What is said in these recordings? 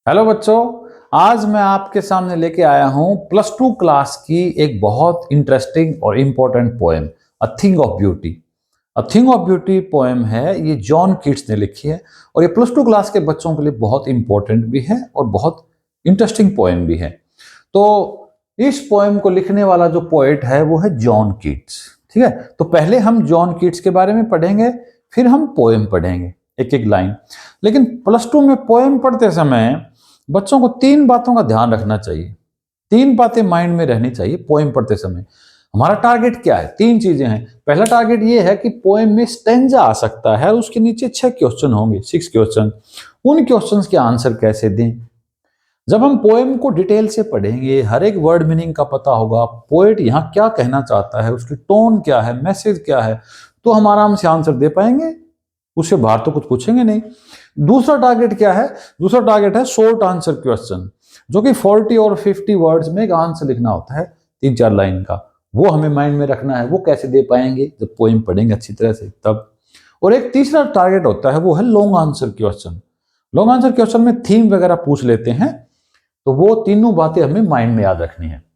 Hello बच्चों, आज मैं आपके सामने लेके आया हूं प्लस टू क्लास की एक बहुत इंटरेस्टिंग और important poem, a thing of beauty. A thing of beauty poem है, ये जॉन कीट्स ने लिखी है और ये प्लस टू क्लास के बच्चों के लिए बहुत इंपॉर्टेंट भी है और बहुत इंटरेस्टिंग पोएम भी है। तो इस पोएम को लिखने वाला जो पोएट है वो है जॉन कीट्स। ठीक है, तो पहले हम जॉन कीट्स के बारे में पढ़ेंगे, फिर हम पोएम पढ़ेंगे एक एक लाइन। लेकिन प्लस टू में पोएम पढ़ते समय बच्चों को तीन बातों का ध्यान रखना चाहिए, तीन बातें माइंड में रहनी चाहिए पोएम पढ़ते समय। हमारा टारगेट क्या है? तीन चीजें हैं। पहला टारगेट ये है कि पोएम में स्टेंजा आ सकता है, उसके नीचे 6 क्वेश्चन होंगे, 6 क्वेश्चन। उन क्वेश्चंस के आंसर कैसे दें? जब हम पोएम को डिटेल से पढ़ेंगे, हर एक वर्ड मीनिंग का पता होगा, पोएट यहाँ क्या कहना चाहता है, उसकी टोन क्या है, मैसेज क्या है, तो हम आराम से आंसर दे पाएंगे। उससे बाहर तो कुछ पूछेंगे नहीं। दूसरा टारगेट क्या है? दूसरा टारगेट है शॉर्ट आंसर क्वेश्चन, जो कि 40 और 50 वर्ड्स में एक आंसर लिखना होता है, 3-4 लाइन का। वो हमें माइंड में रखना है। वो कैसे दे पाएंगे? जब पोएम पढ़ेंगे अच्छी तरह से तब। और एक तीसरा टारगेट होता है, वो है long answer question. Long answer question में थीम वगैरह पूछ लेते हैं, तो वो तीनों बातें हमें माइंड में याद रखनी है।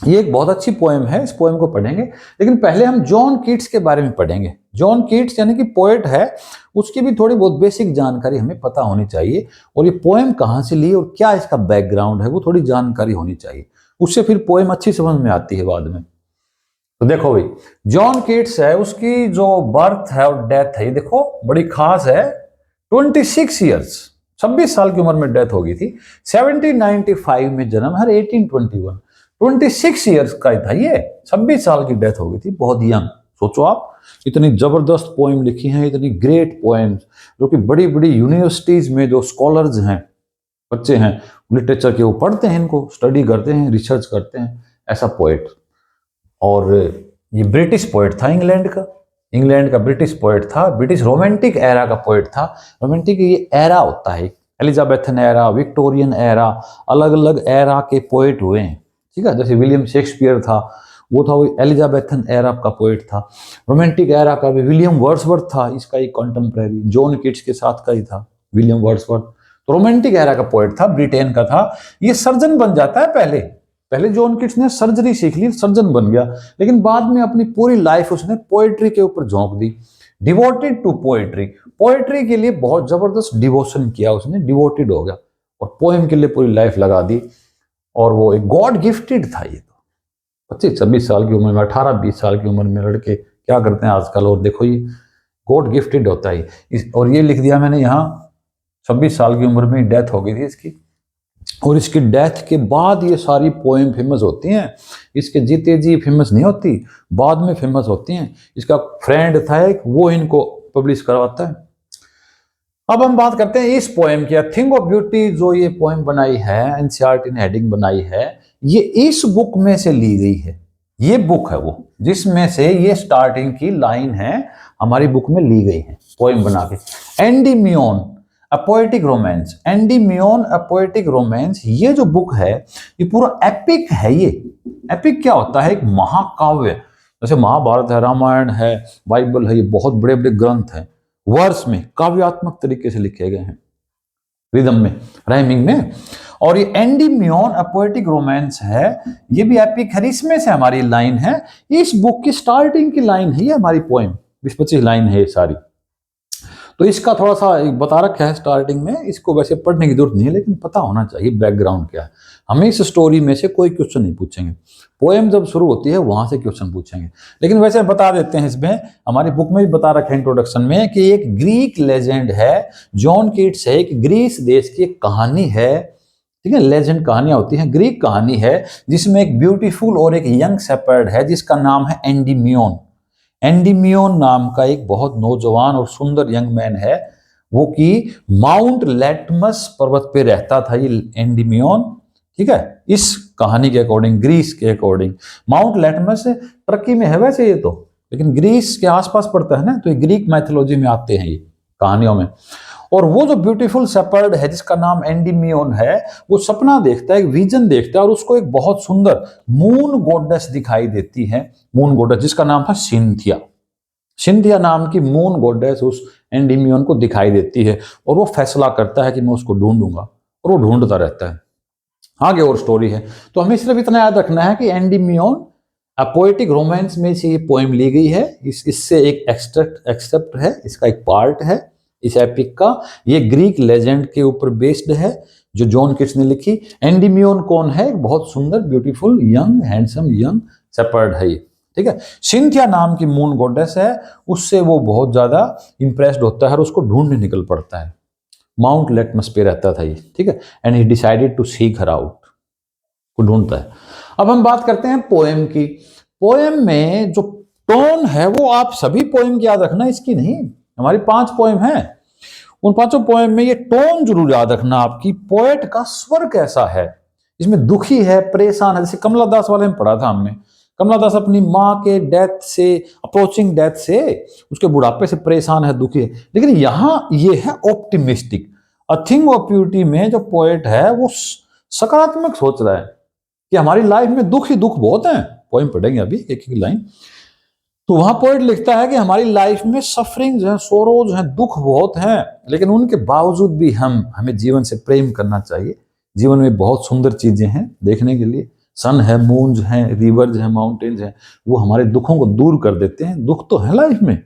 ये एक बहुत अच्छी पोएम है, इस पोएम को पढ़ेंगे। लेकिन पहले हम जॉन कीट्स के बारे में पढ़ेंगे। जॉन कीट्स यानी कि पोएट है, उसकी भी थोड़ी बहुत बेसिक जानकारी हमें पता होनी चाहिए। और ये पोएम कहाँ से ली और क्या इसका बैकग्राउंड है, वो थोड़ी जानकारी होनी चाहिए। उससे फिर पोएम अच्छी समझ में आती है बाद में। तो देखो भाई, जॉन कीट्स है, उसकी जो बर्थ है और डेथ है, ये देखो बड़ी खास है। 26 ईयर्स, 26 साल की उम्र में डेथ हो गई थी। 1795 में जन्म है, 1821। 26 ईयर्स का था ये, 26 साल की डेथ हो गई थी, बहुत यंग। सोचो आप, इतनी जबरदस्त पोएम लिखी हैं, इतनी ग्रेट पोएम्स, जो कि बड़ी बड़ी यूनिवर्सिटीज में जो स्कॉलर्स हैं, बच्चे हैं, लिटरेचर के, वो पढ़ते हैं, इनको स्टडी करते हैं, रिसर्च करते हैं। ऐसा पोएट। और ये ब्रिटिश पोएट था, इंग्लैंड का ब्रिटिश पोएट था, ब्रिटिश रोमांटिक एरा का पोएट था। रोमांटिक ये एरा होता है, एलिजाबेथन एरा, विक्टोरियन एरा, अलग अलग एरा के पोएट हुए हैं। ठीक है, जैसे विलियम शेक्सपियर था, वो था, वो एलिजाबेथन एरा का पोएट था। रोमांटिक एरा का भी विलियम वर्ड्सवर्थ था, इसका एक कंटेम्प्रेरी, जॉन कीट्स के साथ का ही था विलियम वर्ड्सवर्थ। तो रोमांटिक एरा का पोएट था, ब्रिटेन का था। ये सर्जन बन जाता है। पहले जॉन कीट्स ने सर्जरी सीख ली, सर्जन बन गया। लेकिन बाद में अपनी पूरी लाइफ उसने पोएट्री के ऊपर झोंक दी। डिवोटेड टू पोएट्री, पोएट्री के लिए बहुत जबरदस्त डिवोशन किया उसने, डिवोटेड हो गया और पोएम के लिए पूरी लाइफ लगा दी। और वो एक गॉड गिफ्टेड था। ये तो 25-26 साल की उम्र में, 18-20 साल की उम्र में लड़के क्या करते हैं आजकल। और देखो, ये गॉड गिफ्टेड होता है। और ये लिख दिया मैंने यहाँ, 26 साल की उम्र में डेथ हो गई थी इसकी। और इसकी डेथ के बाद ये सारी पोएम फेमस होती हैं। इसके जीते जी फेमस नहीं होती, बाद में फेमस होती हैं। इसका फ्रेंड था एक, वो इनको पब्लिश करवाता है। अब हम बात करते हैं इस पोएम की, थिंग ऑफ ब्यूटी। जो ये पोएम बनाई है, एनसीईआरटी ने हेडिंग बनाई है, ये इस बुक में से ली गई है। ये बुक है वो, जिसमें से ये स्टार्टिंग की लाइन है, हमारी बुक में ली गई है पोएम बना के। Endymion a poetic romance, Endymion a poetic romance, ये जो बुक है ये पूरा एपिक है। ये एपिक क्या होता है? एक महाकाव्य। जैसे महाभारत है, रामायण है, बाइबल है, ये बहुत बड़े बड़े ग्रंथ हैं, वर्स में काव्यात्मक तरीके से लिखे गए हैं, रिदम में, राइमिंग में। और ये एंडीमियोन अ पोएटिक रोमांस है, ये भी एपिक है। इसमें से हमारी लाइन है, इस बुक की स्टार्टिंग की लाइन है ये हमारी पोएम, 20-25 लाइन है ये सारी। तो इसका थोड़ा सा बता रखा है स्टार्टिंग में, इसको वैसे पढ़ने की जरूरत नहीं है, लेकिन पता होना चाहिए बैकग्राउंड क्या है। हमें इस स्टोरी में से कोई क्वेश्चन नहीं पूछेंगे, पोएम जब शुरू होती है वहां से क्वेश्चन पूछेंगे। लेकिन वैसे बता देते हैं, इसमें हमारी बुक में भी बता रखा है इंट्रोडक्शन में, कि एक ग्रीक लेजेंड है, जॉन कीट्स है, एक ग्रीस देश की एक कहानी है। ठीक है, लेजेंड कहानियां होती हैं, ग्रीक कहानी है, जिसमें एक ब्यूटीफुल और एक यंग शेपर्ड है, जिसका नाम है एंडीमियोन। एंडीमियोन नाम का एक बहुत नौजवान और सुंदर यंग मैन है, वो कि माउंट लैटमस पर्वत पे रहता था ये एंडीमियोन। ठीक है, इस कहानी के अकॉर्डिंग, ग्रीस के अकॉर्डिंग। माउंट लैटमस टर्की में है वैसे ये तो, लेकिन ग्रीस के आसपास पड़ता है ना, तो ये ग्रीक मैथोलॉजी में आते हैं ये कहानियों में। और वो जो ब्यूटीफुल शेपर्ड है, जिसका नाम एंडीमियोन है, वो सपना देखता है, एक विजन देखता है, और उसको एक बहुत सुंदर मून गॉडेस दिखाई देती है। मून गॉडेस, जिसका नाम था सिंथिया। सिंथिया नाम की मून गॉडेस उस एंडीमियोन को दिखाई देती है, और वो फैसला करता है कि मैं उसको ढूंढूंगा। और वो ढूंढता रहता है। आगे और स्टोरी है। तो हमें सिर्फ इतना याद रखना है कि एंडीमियोन पोएटिक रोमांस में से ये पोएम ली गई है। इससे एक एक्सट्रैक्ट है, इसका एक पार्ट है इस एपिक का। ये ग्रीक लेजेंड के ऊपर बेस्ड है जो जॉन किट्स ने लिखी। एंडीमियोन कौन है? एक बहुत सुंदर, beautiful, young, handsome young shepherd है ये, ठीक है। सिंथिया नाम की मून गॉडेस है, उससे वो बहुत ज्यादा इंप्रेस्ड होता है और उसको ढूंढने निकल पड़ता है। माउंट लेटमस पे रहता था ये, ठीक है। And he decided to seek her out, को ढूंढता है। अब हम बात करते हैं पोएम की। पोएम में जो टोन है वो आप सभी पोएम की याद रखना, इसकी नहीं। हमारी 5 पोएम है, उन 5 पोएम में ये टोन जरूर याद रखना आपकी, पोएट का स्वर कैसा है। इसमें दुखी है, परेशान है, जैसे कमला दास वाले में पढ़ा था हमने। कमला दास अपनी माँ के डेथ से, अप्रोचिंग डेथ से, उसके बुढ़ापे से परेशान है, दुखी है। लेकिन यहां ये है optimistic. A thing of beauty में जो पोएट है वो सकारात्मक सोच रहा है कि हमारी लाइफ में दुख ही दुख बहुत हैं। पोएम पढ़ेंगे अभी एक एक लाइन। तो वहां पोएट लिखता है कि हमारी लाइफ में सफरिंग्स हैं, सोरोज हैं, दुख बहुत हैं, लेकिन उनके बावजूद भी हमें जीवन से प्रेम करना चाहिए। जीवन में बहुत सुंदर चीजें हैं देखने के लिए। सन है, मून्स हैं, रिवर्स हैं, माउंटेन्स हैं, वो हमारे दुखों को दूर कर देते हैं। दुख तो है लाइफ में,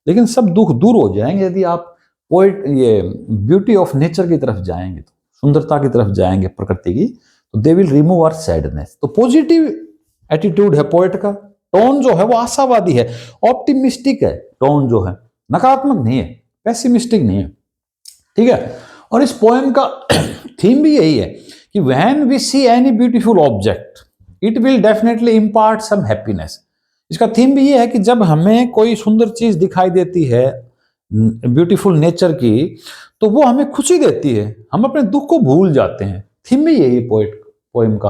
लेकिन सब दुख दूर हो जाएंगे यदि आप पोएट ये ब्यूटी ऑफ नेचर की तरफ जाएंगे, तो सुंदरता की तरफ जाएंगे प्रकृति की, तो they will remove our sadness. तो पॉजिटिव एटीट्यूड है पोएट का। टोन जो है वो आशावादी है, ऑप्टिमिस्टिक है टोन जो है, नकारात्मक नहीं है, पेसिमिस्टिक नहीं है, ठीक है। और इस पोएम का थीम भी यही है कि when we see any beautiful object it will definitely impart some happiness. इसका थीम भी ये है कि जब हमें कोई सुंदर चीज दिखाई देती है ब्यूटीफुल नेचर की, तो वो हमें खुशी देती है, हम अपने दुख को भूल जाते हैं। थीम भी यही पोएम का,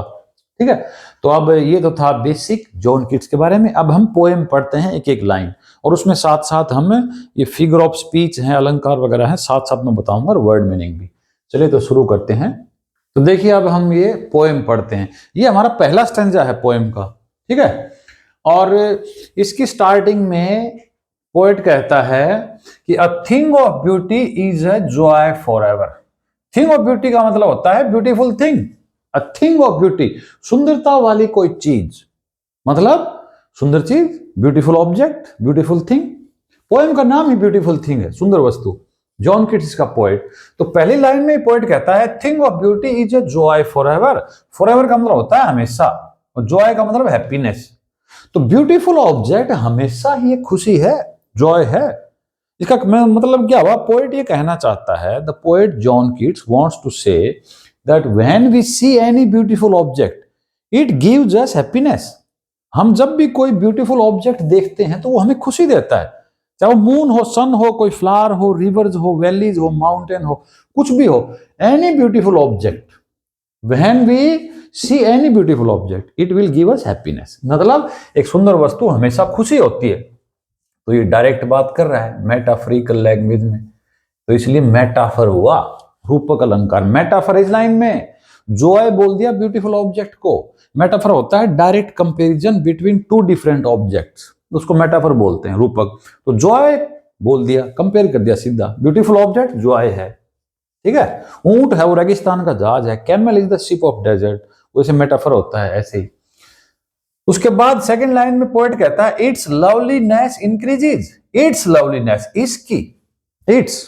ठीक है। तो अब ये तो था बेसिक जॉन किट्स के बारे में। अब हम पोएम पढ़ते हैं एक एक लाइन, और उसमें साथ साथ हम ये फिगर ऑफ स्पीच हैं, अलंकार वगैरह हैं, साथ साथ मैं बताऊंगा, और वर्ड मीनिंग भी। चलिए तो शुरू करते हैं। तो देखिए अब हम ये पोएम पढ़ते हैं। ये हमारा पहला स्टैंजा है पोएम का, ठीक है। और इसकी स्टार्टिंग में पोएट कहता है कि a thing of beauty is a joy for ever. Thing of beauty का मतलब होता है beautiful thing. A thing of beauty, सुंदरता वाली कोई चीज, मतलब सुंदर चीज, beautiful object, beautiful thing. Poem का नाम ही ब्यूटीफुल थिंग है, सुंदर वस्तु। जॉन किट्स का पोएट। तो पहली लाइन में पोएट कहता है thing of beauty is a joy for ever. For ever का मतलब होता है हमेशा, और जॉय का मतलब हैप्पीनेस। तो ब्यूटीफुल ऑब्जेक्ट हमेशा ही एक खुशी है, जॉय है। इसका मतलब क्या हुआ? पोएट ये कहना चाहता है, the poet John Keats wants to say that when we see any beautiful object it gives us happiness. हम जब भी कोई ब्यूटीफुल ऑब्जेक्ट देखते हैं तो वो हमें खुशी देता है, चाहे वो मून हो, सन हो, कोई फ्लावर हो, रिवर्स हो, वैलीज हो, माउंटेन हो, कुछ भी हो। Any beautiful object, when we see any beautiful object it will give us happiness. मतलब एक सुंदर वस्तु हमेशा खुशी होती है। तो ये डायरेक्ट बात कर रहा है मेटाफोरिकल लैंग्वेज में, तो इसलिए मेटाफर हुआ, रूपक अलंकार। मेटाफर इस लाइन में जॉय बोल दिया ब्यूटीफुल ऑब्जेक्ट को। मेटाफर होता है direct comparison between two different objects, उसको मेटाफर बोलते हैं, रूपक। तो जॉय बोल दिया, कंपेयर कर दिया सीधा, ब्यूटीफुल ऑब्जेक्ट जॉय है, ठीक है। ऊंट है वो रेगिस्तान का जहाज है, camel is the ship of desert, वैसे मेटाफर होता है ऐसे ही। उसके बाद सेकंड लाइन में पोएट कहता है its loveliness increases. It's loveliness, इसकी, इट्स,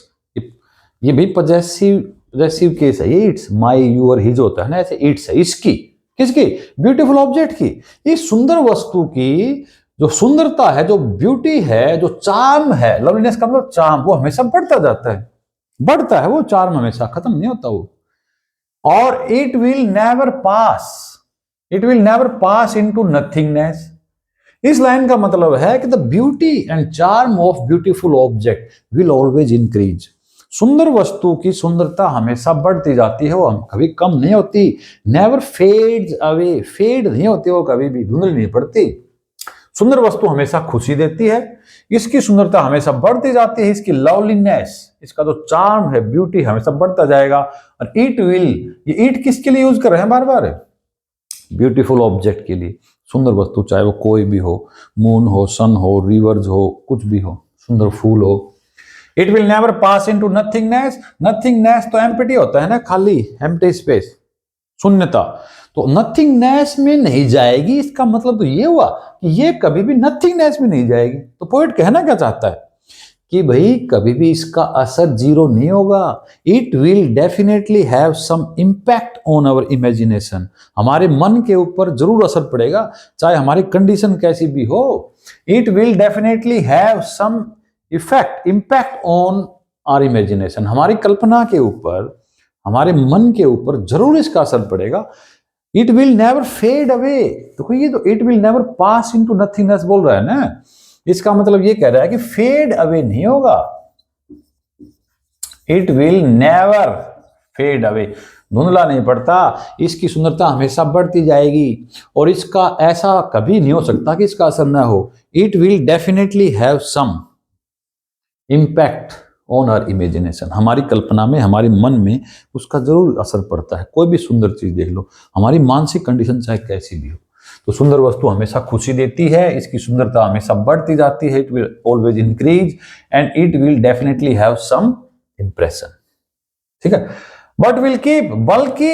ये भी पॉजेसिव केस है, ये इट्स, माय, यूर, हिज होता है ना, ऐसे इट्स है, इसकी, किसकी? ब्यूटीफुल ऑब्जेक्ट की, इस सुंदर वस्तु की जो सुंदरता है, जो ब्यूटी है, जो चार्म है। लवलीनेस का मतलब चार्म, वो हमेशा बढ़ता जाता है, बढ़ता है वो चार्म, हमेशा खत्म नहीं होता वो। और it will never pass, it will never pass into nothingness. इस लाइन का मतलब है कि the beauty and charm of beautiful object will always increase. सुंदर वस्तु की सुंदरता हमेशा बढ़ती जाती है, वो कभी कम नहीं होती। नेवर फेड्स अवे, फेड नहीं होती वो कभी भी, धुंधली नहीं पड़ती। सुंदर वस्तु हमेशा खुशी देती है, इसकी सुंदरता हमेशा बढ़ती जाती है। इसकी लवलीनेस, इसका जो चार्म है, ब्यूटी, हमेशा बढ़ता जाएगा। और इट विल, ये इट किसके लिए यूज कर रहे हैं बार बार? ब्यूटीफुल ऑब्जेक्ट के लिए, सुंदर वस्तु, चाहे वो कोई भी हो, मून हो, सन हो, रिवर्स हो, कुछ भी हो, सुंदर फूल हो। It will never pass into nothingness. Nothingness तो एम्प्टी होता है ना, खाली, एम्प्टी स्पेस, शून्यता। तो नथिंगनेस में नहीं जाएगी, इसका मतलब तो ये हुआ कि ये कभी भी नथिंगनेस में नहीं जाएगी। तो पोएट कहना क्या चाहता है कि भाई कभी भी इसका असर जीरो नहीं होगा। It will definitely have some impact on our imagination. हमारे मन के ऊपर जरूर असर पड़ेगा, चाहे हमारी कंडीशन कैसी भी हो। It will definitely have some impact on our imagination. हमारी कल्पना के ऊपर, हमारे मन के ऊपर जरूर इसका असर पड़ेगा। It will never fade away. देखो ये तो it will never pass into nothingness बोल रहा है ना, इसका मतलब ये कह रहा है कि फेड अवे नहीं होगा। It will never fade away, धुंधला नहीं पड़ता, इसकी सुंदरता हमेशा बढ़ती जाएगी और इसका ऐसा कभी नहीं हो सकता कि इसका असर ना हो। It will definitely have some impact on our imagination. हमारी कल्पना में, हमारे मन में उसका जरूर असर पड़ता है। कोई भी सुंदर चीज देख लो, हमारी मानसिक कंडीशन चाहे कैसी भी हो, तो सुंदर वस्तु हमेशा खुशी देती है, इसकी सुंदरता हमेशा बढ़ती जाती है। It will always increase and it will definitely have some impression. ठीक है, बट विल कीप, बल्कि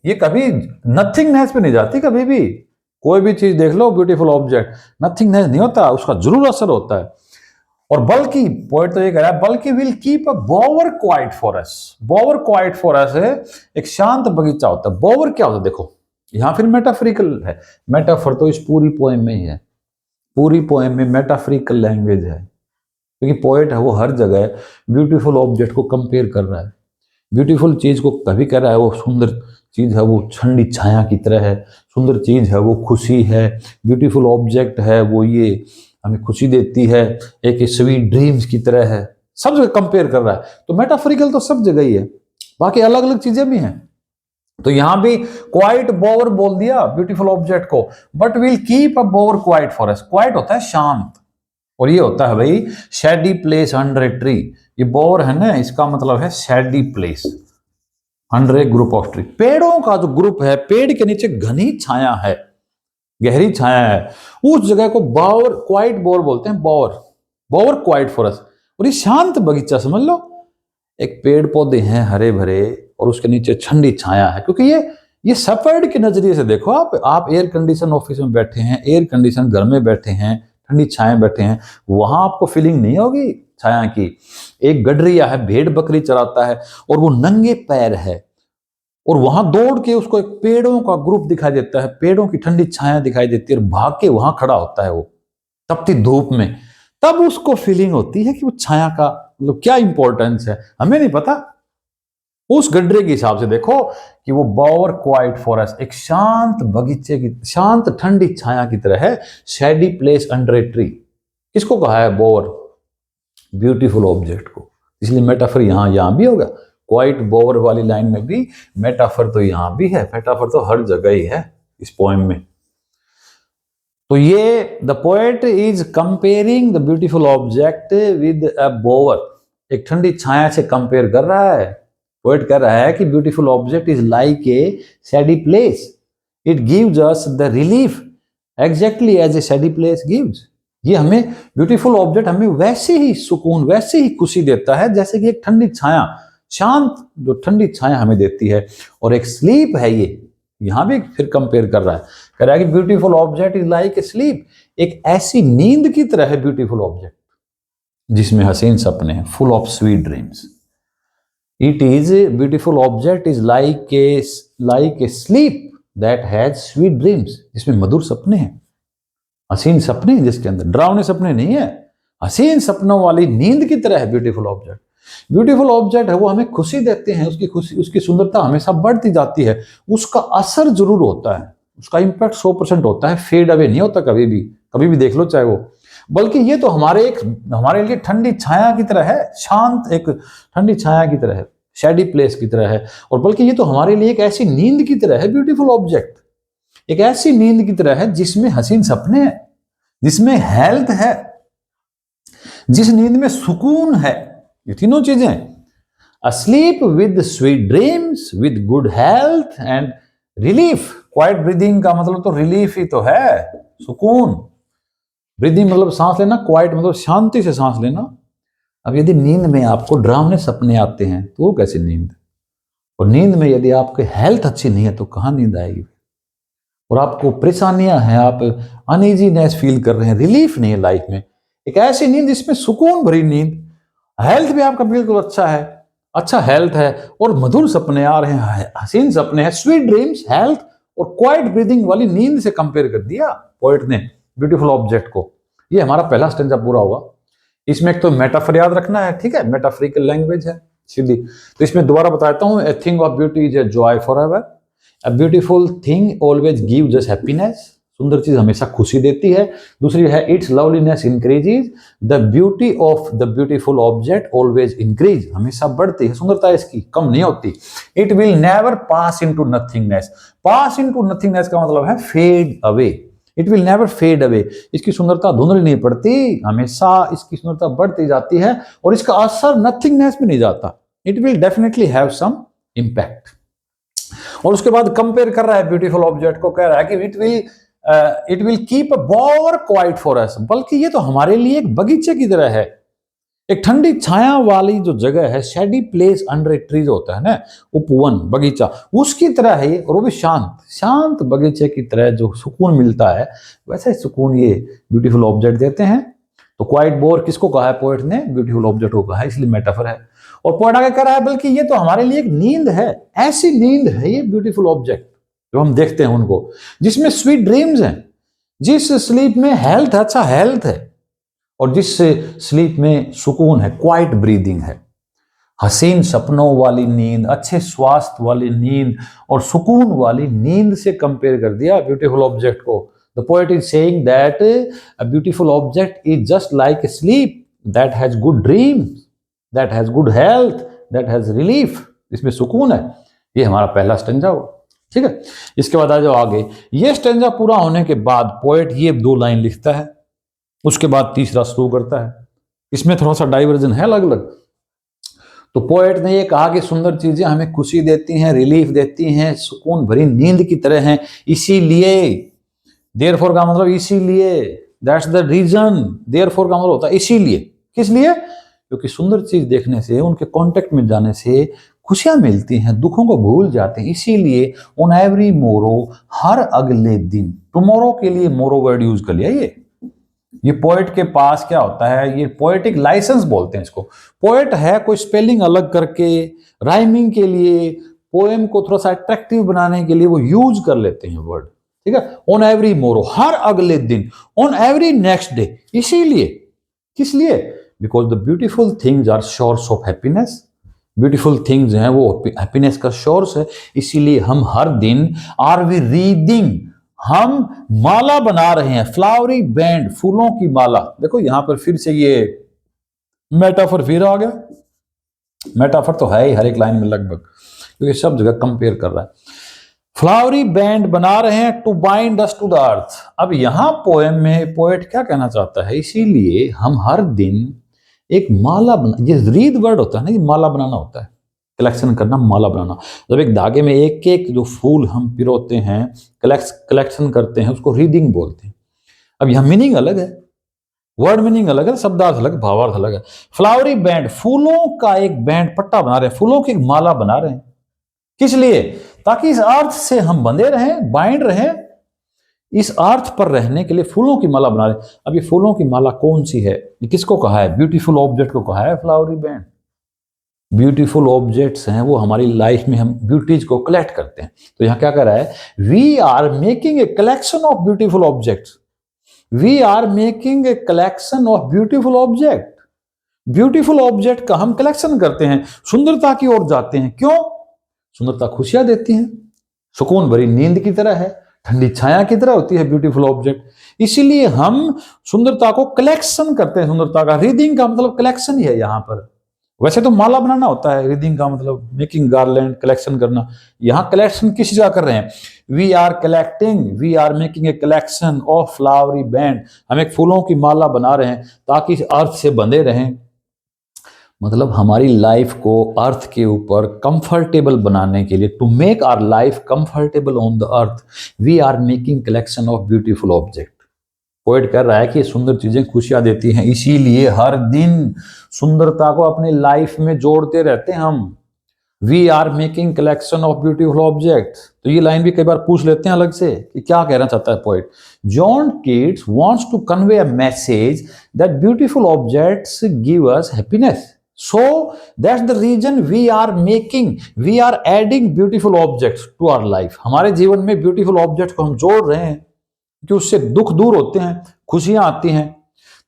ये कभी नथिंगनेस पे नहीं जाती। कभी भी कोई भी चीज देख लो, ब्यूटीफुल ऑब्जेक्ट, नथिंगनेस नहीं होता, उसका जरूर असर होता है। और बल्कि पोएट तो ये कह रहा है, बल्कि will keep a बोवर quite forest. बोवर quite forest है, एक शांत बगीचा होता है। बोवर क्या होता है देखो, यहां फिर मेटाफोरिकल है। मेटाफर तो इस पूरी पोएम में ही है, पूरी पोएम में मेटाफोरिकल लैंग्वेज है, क्योंकि पोएट है वो हर जगह ब्यूटीफुल ऑब्जेक्ट को कंपेयर कर रहा है। ब्यूटीफुल चीज को कभी कह रहा है वो सुंदर चीज है, वो ठंडी छाया की तरह है। सुंदर चीज है वो खुशी है। ब्यूटीफुल ऑब्जेक्ट है वो ये हमें खुशी देती है, एक स्वीट ड्रीम्स की तरह है। सब जगह कंपेयर कर रहा है, तो मेटाफोरिकल तो सब जगह ही है, बाकी अलग अलग चीजें भी हैं। तो यहां भी क्वाइट बोवर बोल दिया ब्यूटीफुल ऑब्जेक्ट को, but will keep a बोवर quite forest. Quite होता है शांत, और ये होता है भाई shady place under a tree. ये बोवर है ना, इसका मतलब है shady place under A group of tree. पेड़ों का जो ग्रुप है, पेड़ के नीचे घनी छाया है, गहरी छाया है, उस जगह को बोवर क्वाइट बोवर बोलते हैं। बोवर, बोवर क्वाइट फॉरेस्ट। और ये शांत बगीचा समझ लो, एक पेड़ पौधे हैं हरे भरे और उसके नीचे ठंडी छाया है। क्योंकि ये सफेद के नजरिए से देखो, आप एयर कंडीशन ऑफिस में बैठे हैं, एयर कंडीशन घर में बैठे हैं, ठंडी छाया बैठे हैं, वहां आपको फीलिंग नहीं होगी छाया की। एक गडरिया है, भेड़ बकरी चराता है और वो नंगे पैर है, और वहां दौड़ के उसको एक पेड़ों का ग्रुप दिखाई देता है, पेड़ों की ठंडी छाया दिखाई देती है, और भाग के वहां खड़ा होता है वो तपती धूप में। तब उसको फीलिंग होती है कि वो छाया का मतलब क्या इंपॉर्टेंस है, हमें नहीं पता। उस गड्ढे के हिसाब से देखो कि वो बोवर क्वाइट फॉरेस्ट एक शांत बगीचे की, शांत ठंडी छाया की तरह है। Shady place under a tree, किसको कहा है बोवर? ब्यूटीफुल ऑब्जेक्ट को। इसलिए मेटाफर यहां भी होगा, क्वाइट बोवर वाली लाइन में भी मेटाफर तो यहां भी है, मेटाफर तो हर जगह ही है इस पोएम में। तो ये the poet is comparing the beautiful object with a बोवर, एक ठंडी छाया से कंपेयर कर रहा है। पोएट कह रहा है कि beautiful object is like a shady place, it gives us the relief exactly as a shady place gives. ये हमें ब्यूटीफुल ऑब्जेक्ट हमें वैसे ही सुकून, वैसे ही खुशी देता है जैसे कि एक ठंडी छाया, शांत जो ठंडी छाया हमें देती है। और एक स्लीप है ये, यहां भी फिर कंपेयर कर रहा है, कह रहा है कि beautiful object is like A sleep, एक ऐसी नींद की तरह है ब्यूटीफुल ऑब्जेक्ट जिसमें हसीन सपने हैं, full of sweet dreams. It is beautiful object is like A sleep that has sweet dreams, जिसमें मधुर सपने हैं, हसीन सपने हैं, जिसके अंदर डरावने सपने नहीं है, हसीन सपनों वाली नींद की तरह है ब्यूटीफुल ऑब्जेक्ट। ब्यूटीफुल ऑब्जेक्ट है वो हमें खुशी देते हैं, उसकी खुशी, उसकी सुंदरता हमेशा बढ़ती जाती है, उसका असर जरूर होता है, उसका इंपैक्ट 100% होता है, फेड अवे नहीं होता कभी भी देख लो चाहे वो। बल्कि ये तो हमारे लिए ठंडी छाया की तरह है, शांत एक ठंडी छाया की तरह है, शेडी प्लेस की तरह है। और बल्कि ये तो हमारे लिए एक ऐसी नींद की तरह है ब्यूटीफुल ऑब्जेक्ट, एक ऐसी नींद की तरह है जिसमें हसीन सपने हैं, जिसमें हेल्थ है, जिस नींद में सुकून है। ये तीनों चीजें, asleep with sweet dreams, with good health and relief. Quite breathing का मतलब तो रिलीफ ही तो है, सुकून। ब्रीदिंग मतलब सांस लेना, क्वाइट मतलब शांति से सांस लेना, अब यदि नींद में आपको डरावने सपने आते हैं तो वो कैसी नींद? और नींद में यदि आपकी हेल्थ अच्छी नहीं है तो कहाँ नींद आएगी? और आपको परेशानियां हैं, आप अनईजीनेस फील कर रहे हैं, रिलीफ नहीं है लाइफ में, एक ऐसी नींद जिसमें सुकून भरी नींद, हेल्थ भी आपका बिल्कुल अच्छा है, अच्छा हेल्थ है और मधुर सपने आ रहे हैं, हसीन सपने हैं, स्वीट ड्रीम्स, हेल्थ और क्वाइट ब्रीदिंग वाली नींद से कंपेयर कर दिया पोएट ने ब्यूटीफुल ऑब्जेक्ट को। ये हमारा पहला स्टेंजा पूरा हुआ। इसमें एक तो मेटाफर याद रखना है, ठीक है, मेटाफरिकल लैंग्वेज है सीधी। तो इसमें दोबारा बताता हूं, a thing of beauty is a joy forever, a beautiful thing always gives us happiness, सुंदर चीज हमेशा खुशी देती है। दूसरी है its loveliness increases, the beauty of the beautiful object always increase, हमेशा बढ़ती है सुंदरता इसकी, कम नहीं होती। It will never pass into nothingness, pass into nothingness का मतलब है fade away, it will never fade away, इसकी सुंदरता धुंधली नहीं पड़ती, हमेशा इसकी सुंदरता बढ़ती जाती है और इसका असर नथिंगनेस में नहीं जाता, it will definitely have some impact. और उसके बाद कंपेयर कर रहा है ब्यूटीफुल ऑब्जेक्ट को, कह रहा है कि it will keep a bower quiet for us, बल्कि ये तो हमारे लिए एक बगीचे की तरह है, एक ठंडी छाया वाली जो जगह है, shady place under a tree जो होता है ना, उपवन बगीचा, उसकी तरह है ये, और वो भी शांत शांत बगीचे की तरह जो सुकून मिलता है, वैसे सुकून ये ब्यूटीफुल ऑब्जेक्ट देते हैं। तो क्वाइट बोर किसको कहा है पोएट ने? ब्यूटीफुल ऑब्जेक्ट को कहा है, इसलिए मेटाफर है। और पोएट आगे कह रहा है बल्कि ये तो हमारे लिए एक नींद है, ऐसी नींद है ये ब्यूटीफुल ऑब्जेक्ट जो हम देखते हैं उनको, जिसमें स्वीट ड्रीम्स हैं, जिस स्लीप में हेल्थ, अच्छा हेल्थ है, और जिस स्लीप में सुकून है, क्वाइट ब्रीदिंग है, हसीन सपनों वाली नींद, अच्छे स्वास्थ्य वाली नींद और सुकून वाली नींद से कंपेयर कर दिया ब्यूटीफुल ऑब्जेक्ट को। The poet is saying that a beautiful object is just like a sleep that has good dreams, that has good health, that has relief, इसमें सुकून है। ये हमारा पहला स्टेंजा हुआ, ठीक है। इसके बाद आ जाओ आगे। ये स्टेंजा पूरा होने के बाद पोएट ये 2 लाइन लिखता है, उसके बाद तीसरा शुरू करता है। इसमें थोड़ा सा डाइवर्जन है अलग अलग। तो पोएट ने ये कहा कि सुंदर चीजें हमें खुशी देती हैं, रिलीफ देती हैं, सुकून भरी नींद की तरह हैं, इसीलिए, देयरफॉर का मतलब इसीलिए, दैट्स द रीजन, देयरफॉर का मतलब होता है इसीलिए, किस लिए? क्योंकि सुंदर चीज देखने से, उनके कांटेक्ट में जाने से खुशियां मिलती हैं, दुखों को भूल जाते हैं, इसीलिए ऑन एवरी मोरो, हर अगले दिन, टुमारो के लिए मोरो वर्ड यूज कर लिया। ये पोएट के पास क्या होता है, ये पोएटिक लाइसेंस बोलते हैं इसको। पोएट है कोई स्पेलिंग अलग करके, राइमिंग के लिए, पोएम को थोड़ा सा अट्रैक्टिव बनाने के लिए वो यूज कर लेते हैं वर्ड, ठीक है। ऑन एवरी मोरो, हर अगले दिन, ऑन एवरी नेक्स्ट डे, इसीलिए, किस लिए? Because the beautiful things are source of happiness, beautiful things हैं वो हैप्पीनेस का सोर्स है, इसीलिए हम हर दिन आर वी रीडिंग, हम माला बना रहे हैं, फ्लावरी बैंड, फूलों की माला। देखो यहां पर फिर से ये मेटाफर फिर आ गया, मेटाफर तो है ही हर एक लाइन में लगभग, क्योंकि सब जगह कंपेयर कर रहा है। फ्लावरी बैंड बना रहे हैं to bind us to the earth. अब यहां पोएम में पोएट क्या कहना चाहता है, इसीलिए हम हर दिन एक माला बना, ये रीड वर्ड होता है ना, ये माला बनाना होता है, कलेक्शन करना, माला बनाना। जब एक धागे में एक एक जो फूल हम पिरोते हैं, कलेक्शन करते हैं, उसको रीडिंग बोलते हैं। अब यहां मीनिंग अलग है, वर्ड मीनिंग अलग है, शब्दार्थ अलग, भावार्थ अलग है। फ्लावरी बैंड, फूलों का एक बैंड, पट्टा बना रहे हैं, फूलों की एक माला बना रहे हैं, किस लिए? ताकि इस अर्थ से हम बंधे रहें, बाइंड रहें, इस अर्थ पर रहने के लिए फूलों की माला बना रहे हैं। अब ये फूलों की माला कौन सी है, ये किसको कहा है? ब्यूटीफुल ऑब्जेक्ट को कहा है फ्लावरी बैंड। ब्यूटीफुल ऑब्जेक्ट्स हैं वो हमारी लाइफ में हम ब्यूटीज को कलेक्ट करते हैं। तो यहां क्या कर रहा है, we are making a collection of beautiful objects, we are making a collection of beautiful object. Beautiful object का हम कलेक्शन करते हैं, सुंदरता की ओर जाते हैं। क्यों? सुंदरता खुशियां देती हैं, सुकून भरी नींद की तरह है, ठंडी छाया की तरह होती है ब्यूटीफुल ऑब्जेक्ट, इसीलिए हम सुंदरता को कलेक्शन करते हैं। सुंदरता का रीडिंग का मतलब कलेक्शन ही है यहां पर। वैसे तो माला बनाना होता है, रीडिंग का मतलब मेकिंग गार्लैंड, कलेक्शन करना। यहां कलेक्शन किस चीज का कर रहे हैं? We are collecting, we are making a collection of flowery band. हम एक फूलों की माला बना रहे हैं ताकि इस अर्थ से बंधे रहें, मतलब हमारी लाइफ को अर्थ के ऊपर कंफर्टेबल बनाने के लिए, to make our life comfortable on the earth, we are making collection of beautiful object. Poet कह रहा है कि सुंदर चीजें खुशियां देती हैं, इसीलिए हर दिन सुंदरता को अपनी लाइफ में जोड़ते रहते हैं हम। We are making collection of beautiful object. तो ये लाइन भी कई बार पूछ लेते हैं अलग से कि क्या कहना चाहता है poet. John Keats wants to convey a message that beautiful objects give us happiness, so that's the reason we are adding beautiful objects to our life। हमारे जीवन में beautiful objects को हम जोड़ रहे हैं कि उससे दुख दूर होते हैं, खुशियां आती हैं।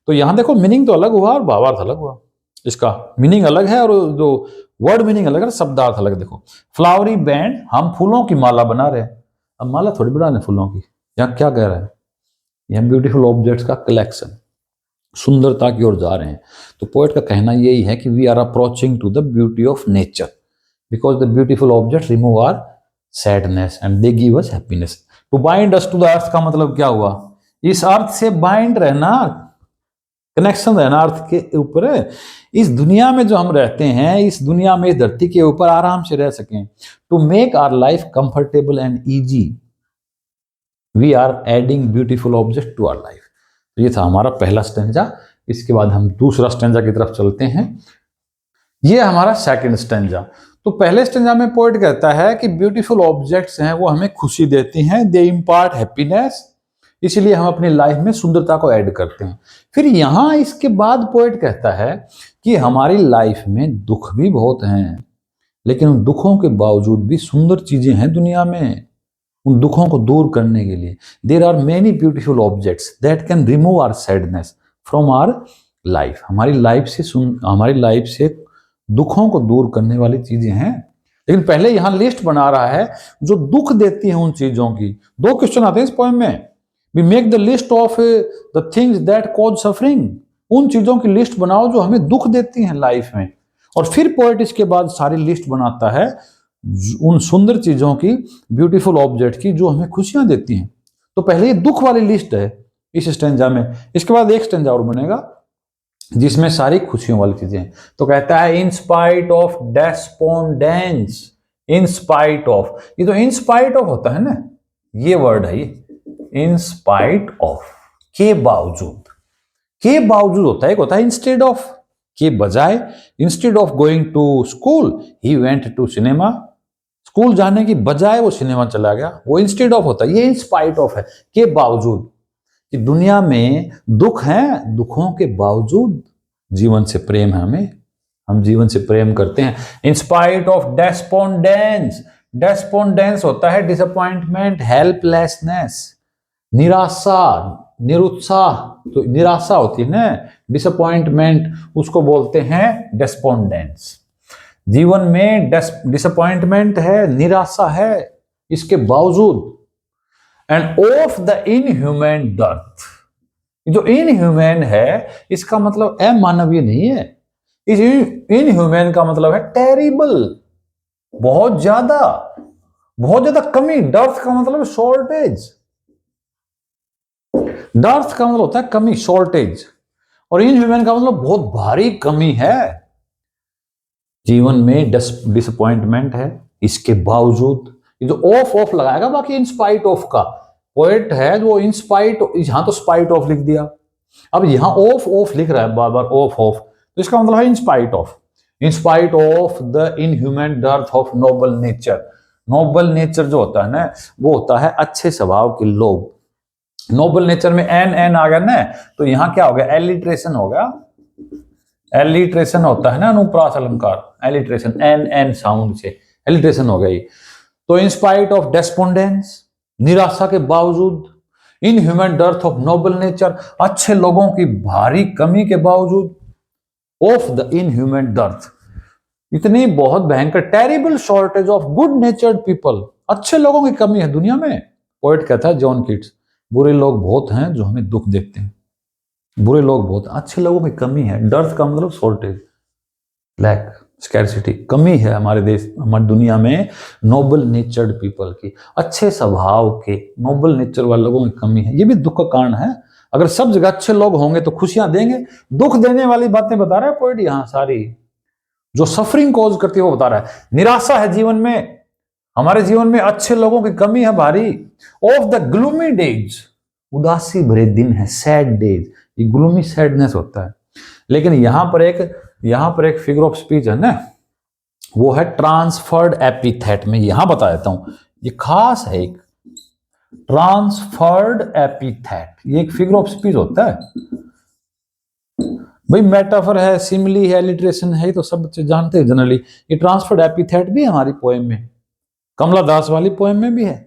तो यहां देखो मीनिंग तो अलग हुआ और भावार्थ अलग हुआ। इसका मीनिंग अलग है और जो वर्ड मीनिंग अलग है, शब्दार्थ अलग। देखो फ्लावरी बैंड, हम फूलों की माला बना रहे हैं। अब माला थोड़ी बना रहे फूलों की, यहाँ क्या कह रहा है, यह ब्यूटीफुल ऑब्जेक्ट्स का कलेक्शन, सुंदरता की ओर जा रहे हैं। तो पोएट का कहना यही है कि we are approaching to the beauty of nature because the beautiful object remove our sadness and they give us happiness. To bind us to the earth का मतलब क्या हुआ, इस अर्थ से बाइंड रहना, कनेक्शन रहना अर्थ के ऊपर। इस दुनिया में जो हम रहते हैं, इस दुनिया में, इस धरती के ऊपर आराम से रह सकें। To make our life comfortable and easy we are adding beautiful object to our life. ये था हमारा पहला स्टेंजा। इसके बाद हम दूसरा स्टेंजा की तरफ चलते हैं। ये हमारा सेकंड स्टेंजा। तो पहले स्टेंजा में पोएट कहता है कि ब्यूटीफुल ऑब्जेक्ट्स हैं वो हमें खुशी देती हैं, दे इम्पार्ट हैप्पीनेस, इसलिए हम अपनी लाइफ में सुंदरता को ऐड करते हैं। फिर यहां इसके बाद पोएट कहता है कि हमारी लाइफ में दुख भी बहुत हैं, लेकिन उन दुखों के बावजूद भी सुंदर चीजें हैं दुनिया में। उन दुखों को दूर करने के लिए there are many beautiful objects that can remove our sadness from our life. हमारी लाइफ से दुखों को दूर करने वाली चीजें हैं। लेकिन पहले यहां लिस्ट बना रहा है जो दुख देती हैं उन चीजों की। दो क्वेश्चन आते हैं इस पोएम में। We make the list of the things that cause suffering. उन चीजों की लिस्ट बनाओ जो हमें दुख देती हैं लाइफ में। और फिर पोएट इसके बाद सारी लिस्ट बनाता है उन सुंदर चीजों की, ब्यूटीफुल ऑब्जेक्ट की, जो हमें खुशियां देती हैं। तो पहले ये दुख वाली लिस्ट है इस स्टेंजा में। इसके बाद एक स्टेंजा और बनेगा जिसमें सारी खुशियों वाली चीजें हैं। तो कहता है in spite of despondence, in spite of, ये तो इन स्पाइट ऑफ होता है ना, ये वर्ड है ये, इन स्पाइट ऑफ, के बावजूद। के बावजूद होता है, एक होता है इंस्टेड ऑफ, के बजाय। Instead of going to school he went to cinema. School जाने की बजाय वो सिनेमा चला गया, वो इंस्टेड ऑफ होता है। ये इन स्पाइट ऑफ है, के बावजूद। कि दुनिया में दुख हैं, दुखों के बावजूद जीवन से प्रेम है हमें, हम जीवन से प्रेम करते हैं। इन स्पाइट ऑफ डेस्पोंडेंस, डेस्पोंडेंस होता है डिसअपॉइंटमेंट, हेल्पलेसनेस, निराशा, निरुत्साह। तो निराशा होती है ना, डिसअपॉइंटमेंट, उसको बोलते हैं डेस्पोंडेंस। जीवन में डिसअपॉइंटमेंट है, निराशा है, इसके बावजूद। End of the inhuman dearth, जो इनह्यूमन है इसका मतलब अमानवीय नहीं है। इस इनह्यूमन का मतलब है टेरिबल, बहुत ज्यादा कमी। डर्थ का मतलब शॉर्टेज, डर्थ का मतलब होता है कमी, शॉर्टेज। और इनह्यूमन का मतलब बहुत भारी कमी है। जीवन में डिसअपॉइंटमेंट है, इसके बावजूद। ये जो ऑफ लगाएगा, बाकी इन स्पाइट ऑफ का पोएट है जो इन स्पाइट, यहां तो स्पाइट ऑफ लिख दिया, अब यहां ऑफ लिख रहा है बार बार, ऑफ। तो इसका मतलब है in spite of the inhuman dearth of noble nature. Nobel nature जो होता है ना, वो होता है अच्छे स्वभाव के लोग। नोबल नेचर में एन आ गया ना, तो यहां क्या हो गया, एलिट्रेशन हो गया। एलिट्रेशन होता है ना अनुप्रास अलंकार, एलिट्रेशन, एन साउंड से एलिट्रेशन हो गई। तो इन स्पाइट ऑफ डेस्पोंडेंस, निराशा के बावजूद, inhuman dearth of noble nature, अच्छे लोगों की भारी कमी के बावजूद, ऑफ द इनह्यूमन डर्थ, इतनी बहुत भयंकर, terrible shortage of good नेचर्ड people, अच्छे लोगों की कमी है दुनिया में। पोएट कहता है जॉन कीट्स, बुरे लोग बहुत हैं जो हमें दुख देते हैं, बुरे लोग बहुत, अच्छे लोगों की कमी है। डर्थ का मतलब शॉर्टेज, लैक, स्कैरसिटी, कमी है हमारे देश, हमारी दुनिया में नोबल नेचर्ड पीपल की, अच्छे स्वभाव के, नोबल नेचर वाले लोगों की कमी है। ये भी दुख का कारण है। अगर सब जगह अच्छे लोग होंगे तो खुशियां देंगे। दुख देने वाली बातें बता रहा है पोएट यहां, सारी जो सफरिंग कॉज करती है वो बता रहा है। निराशा है जीवन में, हमारे जीवन में अच्छे लोगों की कमी है भारी। ऑफ द ग्लूमी डेज, उदासी भरे दिन है, सैड डेज, ये ग्लूमी सैडनेस होता है। लेकिन यहाँ पर एक फिगर ऑफ स्पीच है ना, वो है ट्रांसफर्ड एपिथेट। में यहां बता देता हूं, ये खास है एक ट्रांसफर्ड एपिथेट, ये एक फिगर ऑफ स्पीच होता है भाई। मेटाफर है, सिमिली है, लिटरेशन है, तो सब बच्चे जानते हैं जनरली। ये ट्रांसफर्ड एपिथेट भी हमारी पोएम में, कमला दास वाली पोएम में भी है,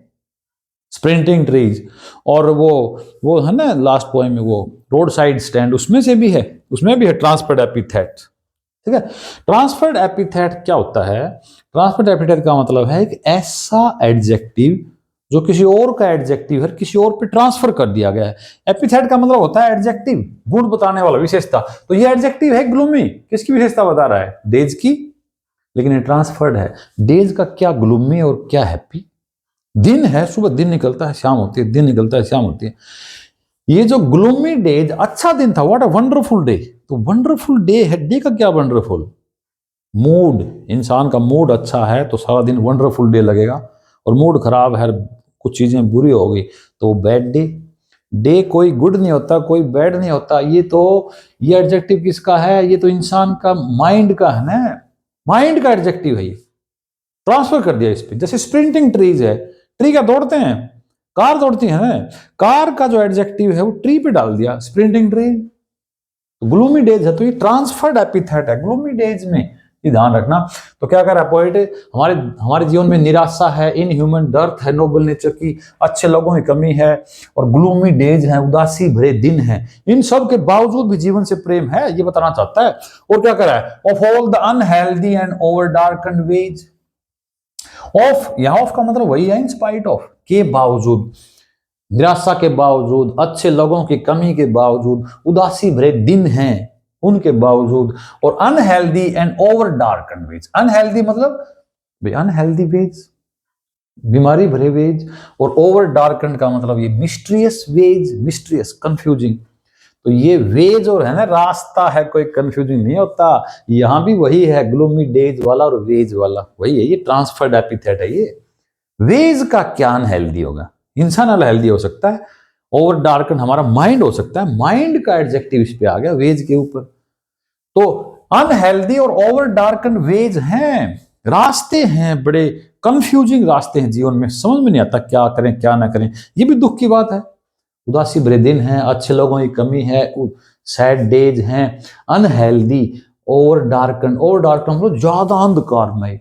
स्प्रिंटिंग ट्रीज, और वो है ना लास्ट पोएम में वो रोड साइड स्टैंड, उसमें से भी है, उसमें भी है ट्रांसफर्ड एपिथेट। ठीक है, ट्रांसफर्ड एपिथेट क्या होता है? ट्रांसफर्ड एपिथेट का मतलब है एक ऐसा एडजेक्टिव जो किसी और का एडजेक्टिव है, किसी और पे ट्रांसफर कर दिया गया है। एपिथेट का मतलब होता है एडजेक्टिव, गुण बताने वाला, विशेषता। तो ये एडजेक्टिव है ग्लूमी, किसकी विशेषता बता रहा है? डेज की। लेकिन ये ट्रांसफर्ड है। डेज का क्या ग्लूमी और क्या हैप्पी? दिन है, सुबह दिन निकलता है, शाम होती है, दिन निकलता है, शाम होती है। ये जो ग्लूमी डेज, अच्छा दिन था, व्हाट अ वंडरफुल डे। तो वंडरफुल डे है, डे का क्या वंडरफुल? मूड, इंसान का मूड अच्छा है तो सारा दिन वंडरफुल डे लगेगा, और मूड खराब है, कुछ चीजें बुरी हो गई तो बैड डे। डे कोई गुड नहीं होता, कोई बैड नहीं होता। ये एडजेक्टिव किसका है? ये तो इंसान का, माइंड का है ना, माइंड का एडजेक्टिव है ये, ट्रांसफर कर दिया इस पे। जैसे स्प्रिंटिंग ट्रीज है, ट्री क्या दौड़ते हैं? कार दौड़ती है ना, कार का जो एडजेक्टिव है वो ट्री पे डाल दिया, स्प्रिंटिंग ट्री। ग्लूमी डेज है तो ये ट्रांसफर्ड एपिथेट है ग्लूमी डेज में, ये ध्यान रखना। तो क्या कर रहा है पोएट? हमारे जीवन में निराशा है, इनह्यूमन डर्थ है, नोबल नेचर की, अच्छे लोगों की कमी है, और ग्लूमी डेज है, उदासी भरे दिन है। इन सब के बावजूद भी जीवन से प्रेम है, ये बताना चाहता है। और क्या कर रहा है? Of all the unhealthy and over darkened ways. Of, यहां ऑफ का मतलब वही है, इन स्पाइट ऑफ, के बावजूद, निराशा के बावजूद, अच्छे लोगों की कमी के बावजूद, उदासी भरे दिन हैं उनके बावजूद, और unhealthy and over darkened ways. Unhealthy मतलब अनहेल्दी वेज, बीमारी भरे वेज, और ओवर डार्कन का मतलब ये मिस्ट्रियस वेज, मिस्ट्रियस, कंफ्यूजिंग। तो ये वेज और है ना रास्ता है, कोई कंफ्यूजिंग नहीं होता। यहां भी वही है, ग्लूमी डेज वाला और वेज वाला वही है। ये ट्रांसफर्ड एपिथेट है ये। वेज का क्या अनहेल्दी होगा? इंसान अनहेल्दी हो सकता है। ओवर डार्कन हमारा माइंड हो सकता है, माइंड का एडजेक्टिव इस पे आ गया वेज के ऊपर। तो अनहेल्दी और ओवर डार्कन वेज हैं, रास्ते हैं, बड़े कंफ्यूजिंग रास्ते हैं जीवन में, समझ में नहीं आता क्या करें क्या ना करें। ये भी दुख की बात है। उदासी भरे दिन हैं, अच्छे लोगों की कमी है, सैड डेज हैं, अनहेल्दी, ओवर डार्कन मतलब ज्यादा अंधकारमय,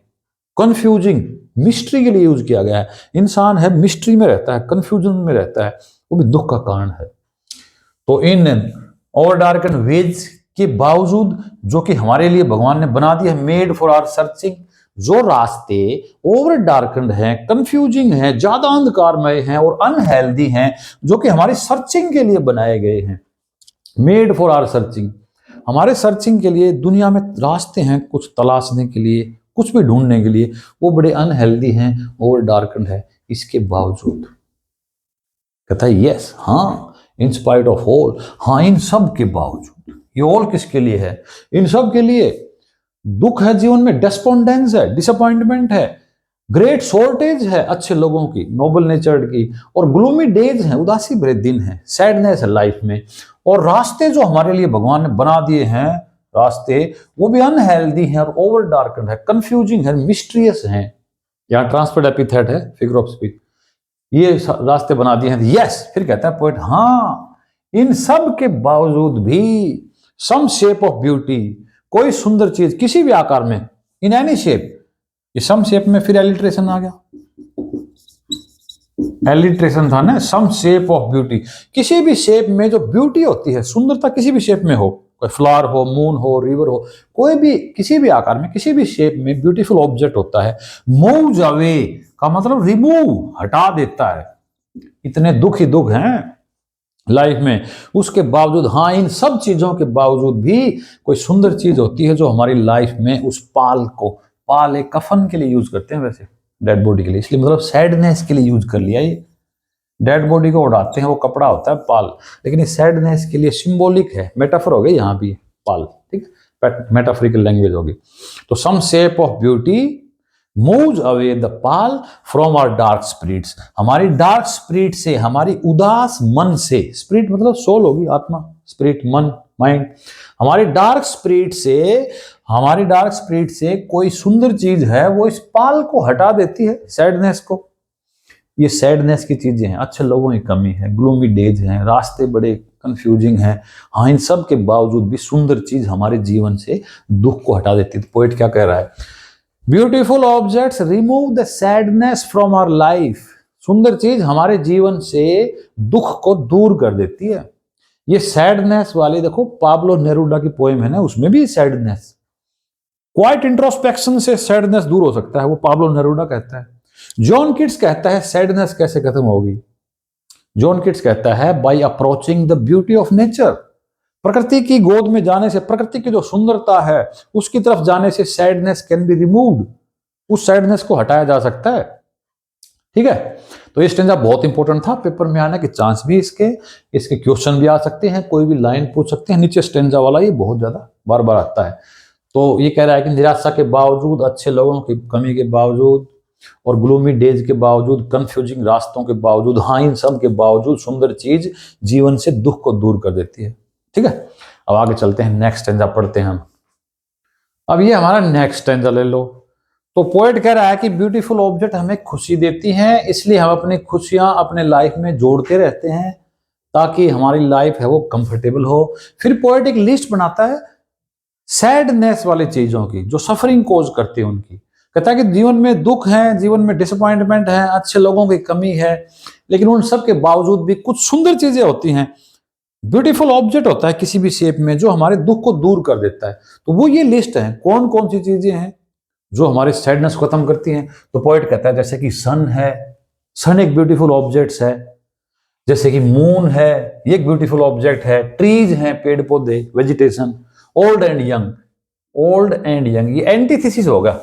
कंफ्यूजिंग, मिस्ट्री के लिए यूज किया गया है। इंसान है, मिस्ट्री में रहता है, कंफ्यूजन में रहता है, वो भी दुख का कारण है। तो इन ओवर डार्कन वेज के बावजूद, जो कि हमारे लिए भगवान ने बना दिया है, मेड फॉर आवर सर्चिंग, जो रास्ते ओवर डार्कन हैं, कंफ्यूजिंग हैं, ज्यादा अंधकारमय हैं और अनहेल्दी हैं, जो कि हमारी सर्चिंग के लिए बनाए गए हैं, मेड फॉर आवर सर्चिंग, हमारे सर्चिंग के लिए दुनिया में रास्ते हैं, कुछ तलाशने के लिए, कुछ भी ढूंढने के लिए, वो बड़े अनहेल्दी हैं, ओवर डार्कन है। इसके बावजूद कहता है यस, हाँ, इन स्पाइट ऑफ ऑल, हाँ, इन सब के बावजूद। ये ऑल किसके लिए है? इन सब के लिए। दुख है जीवन में, डेस्पोंडेंस है, डिसअपॉइंटमेंट है, ग्रेट शॉर्टेज है अच्छे लोगों की, नोबल नेचर्ड की, और ग्लूमी डेज हैं, उदासी भरे दिन हैं, सैडनेस है लाइफ में, और रास्ते जो हमारे लिए भगवान ने बना दिए हैं, रास्ते वो भी अनहेल्दी हैं और ओवर डार्कन है, कंफ्यूजिंग है, मिस्ट्रियस हैं। यहाँ ट्रांसफर्ड एपिथेट है, फिगर ऑफ स्पीच, ये रास्ते बना दिए हैं। यस, फिर कहता है पोएट, हाँ, इन सब के बावजूद भी सम शेप ऑफ ब्यूटी, कोई सुंदर चीज किसी भी आकार में, इन एनी शेप, ये सम शेप में फिर एलिट्रेशन आ गया, एलिट्रेशन था ना, सम शेप ऑफ ब्यूटी, किसी भी शेप में जो ब्यूटी होती है, सुंदरता किसी भी शेप में हो, कोई फ्लावर हो, मून हो, रिवर हो, कोई भी किसी भी आकार में, किसी भी शेप में ब्यूटीफुल ऑब्जेक्ट होता है। मूव्स अवे का मतलब रिमूव, हटा देता है। इतने दुख ही दुख हैं लाइफ में, उसके बावजूद, हाँ, इन सब चीजों के बावजूद भी कोई सुंदर चीज होती है जो हमारी लाइफ में उस पाल को, पाल एक कफन के लिए यूज करते हैं वैसे, डेड बॉडी के लिए, इसलिए मतलब सैडनेस के लिए यूज कर लिया। ये डेड बॉडी को उड़ाते हैं, वो कपड़ा होता है पाल, लेकिन ये सैडनेस के लिए सिंबॉलिक है, मेटाफर हो गई यहाँ भी पाल, ठीक, मेटाफोरिकल लैंग्वेज होगी। तो some shape of beauty moves away the pall from our dark spirits, हमारी डार्क स्पिरिट से, हमारी उदास मन से, स्पिरिट मतलब सोल होगी, आत्मा, स्पिरिट मन, माइंड, हमारी डार्क स्पिरिट से, हमारी डार्क स्पिरिट से कोई सुंदर चीज है वो इस पाल को हटा देती है, सैडनेस को। ये सैडनेस की चीजें हैं, अच्छे लोगों की कमी है, ग्लूमी डेज हैं, रास्ते बड़े कंफ्यूजिंग हैं, हाँ इन सब के बावजूद भी सुंदर चीज हमारे जीवन से दुख को हटा देती है। पोएट क्या कह रहा है? Beautiful objects remove the sadness from our life, सुंदर चीज हमारे जीवन से दुख को दूर कर देती है। ये सैडनेस वाली देखो, पाब्लो नेरूडा की पोएम है ना, उसमें भी सैडनेस, क्वाइट इंट्रोस्पेक्शन से सैडनेस दूर हो सकता है, वो पाब्लो नेरूडा कहता है। जॉन किट्स कहता है सैडनेस कैसे खत्म होगी? जॉन किट्स कहता है by approaching the beauty of nature, प्रकृति की गोद में जाने से, प्रकृति की जो सुंदरता है उसकी तरफ जाने से सैडनेस कैन बी रिमूव्ड, उस सैडनेस को हटाया जा सकता है। ठीक है, तो ये स्टेंजा बहुत इंपॉर्टेंट था, पेपर में आने के चांस भी इसके क्वेश्चन भी आ सकते हैं, कोई भी लाइन पूछ सकते हैं। नीचे स्टेंजा वाला ये बहुत ज्यादा बार बार आता है। तो ये कह रहा है कि निराशा के बावजूद, अच्छे लोगों की कमी के बावजूद और ग्लूमी डेज के बावजूद, कंफ्यूजिंग रास्तों के बावजूद, हाँ इन सब के बावजूद सुंदर चीज जीवन से दुख को दूर कर देती है। ठीक है, अब आगे चलते हैं, नेक्स्ट स्टेंजा पढ़ते हैं हम। अब ये हमारा नेक्स्ट स्टेंजा ले लो। तो पोएट कह रहा है कि ब्यूटीफुल ऑब्जेक्ट हमें खुशी देती हैं, इसलिए हम अपनी खुशियां अपने लाइफ में जोड़ते रहते हैं ताकि हमारी लाइफ है वो कंफर्टेबल हो। फिर पोएट एक लिस्ट बनाता है सैडनेस वाली चीजों की जो सफरिंग कोज करती है उनकी। कहता है कि जीवन में दुख है, जीवन में डिसअपॉइंटमेंट है, अच्छे लोगों की कमी है, लेकिन उन सब के बावजूद भी कुछ सुंदर चीजें होती हैं। ब्यूटीफुल ऑब्जेक्ट होता है किसी भी शेप में जो हमारे दुख को दूर कर देता है। तो वो ये लिस्ट है, कौन कौन सी चीजें हैं जो हमारे सैडनेस को खत्म करती हैं। तो पोएट कहता है जैसे कि सन है, सन एक ब्यूटीफुल ऑब्जेक्ट है, जैसे कि मून है, ये एक ब्यूटीफुल ऑब्जेक्ट है, ट्रीज हैं, पेड़ पौधे, vegetation, old and young, old and young ये एंटीथेसिस होगा।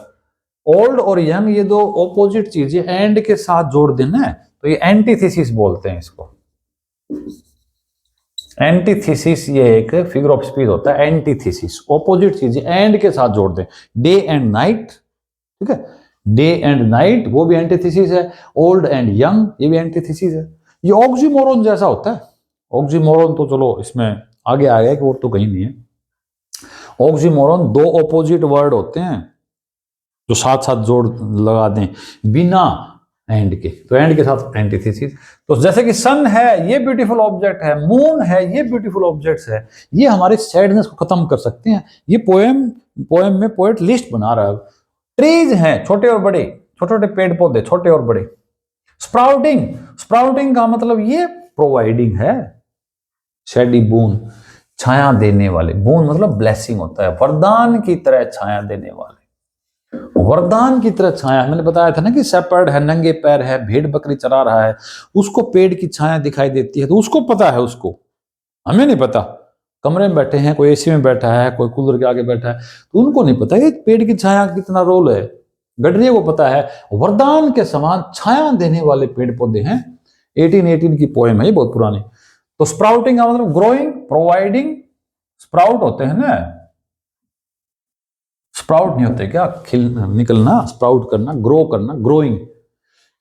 ओल्ड और यंग ये दो ऑपोजिट चीजें एंड के साथ जोड़ देना है, तो ये एंटीथेसिस बोलते हैं इसको। एंटीथेसिस ये एक फिगर ऑफ स्पीच होता है, एंटीथेसिस ऑपोजिट चीजें एंड के साथ जोड़ दें। डे एंड नाइट, ठीक है, डे एंड नाइट वो भी एंटीथेसिस है। ओल्ड एंड यंग ये भी एंटीथेसिस है। ये ऑक्सीमोरन जैसा होता है। ऑक्सीमोरन तो चलो इसमें आगे आ गया कि वो तो कहीं नहीं है। ऑक्सीमोरन दो ऑपोजिट वर्ड होते हैं जो साथ साथ जोड़ लगा दें बिना एंड के, तो एंड के साथ एंटीथेसिस। तो जैसे कि सन है ये ब्यूटीफुल ऑब्जेक्ट है, मून है ये ब्यूटीफुल ऑब्जेक्ट्स है, ये हमारे सैडनेस को खत्म कर सकते हैं। ये पोएम में पोएट लिस्ट बना रहा है। ट्रीज हैं छोटे और बड़े, छोटे छोटे पेड़ पौधे, छोटे और बड़े। स्प्राउटिंग, स्प्राउटिंग का मतलब ये प्रोवाइडिंग है। शेडी बून, छाया देने वाले, बून मतलब ब्लेसिंग होता है, वरदान की तरह छाया देने वाले, वरदान की तरह छाया। मैंने बताया था ना कि शेपर्ड है, नंगे पैर है, भेड़ बकरी चरा रहा है, उसको पेड़ की छाया दिखाई देती है, तो उसको पता है, उसको हमें नहीं पता। कमरे में बैठे हैं, कोई एसी में बैठा है, कोई कूलर के आगे बैठा है, तो उनको नहीं पता कि पेड़ की छाया कितना रोल है। गडरिया को पता है, वरदान के समान छाया देने वाले पेड़ पौधे हैं। 1818 की पोएम है ये, बहुत पुरानी। तो स्प्राउटिंग का मतलब ग्रोइंग, प्रोवाइडिंग, स्प्राउट होते हैं ना, स्प्राउट नहीं होते क्या, खिल निकलना, स्प्राउट करना, ग्रो करना, ग्रोइंग।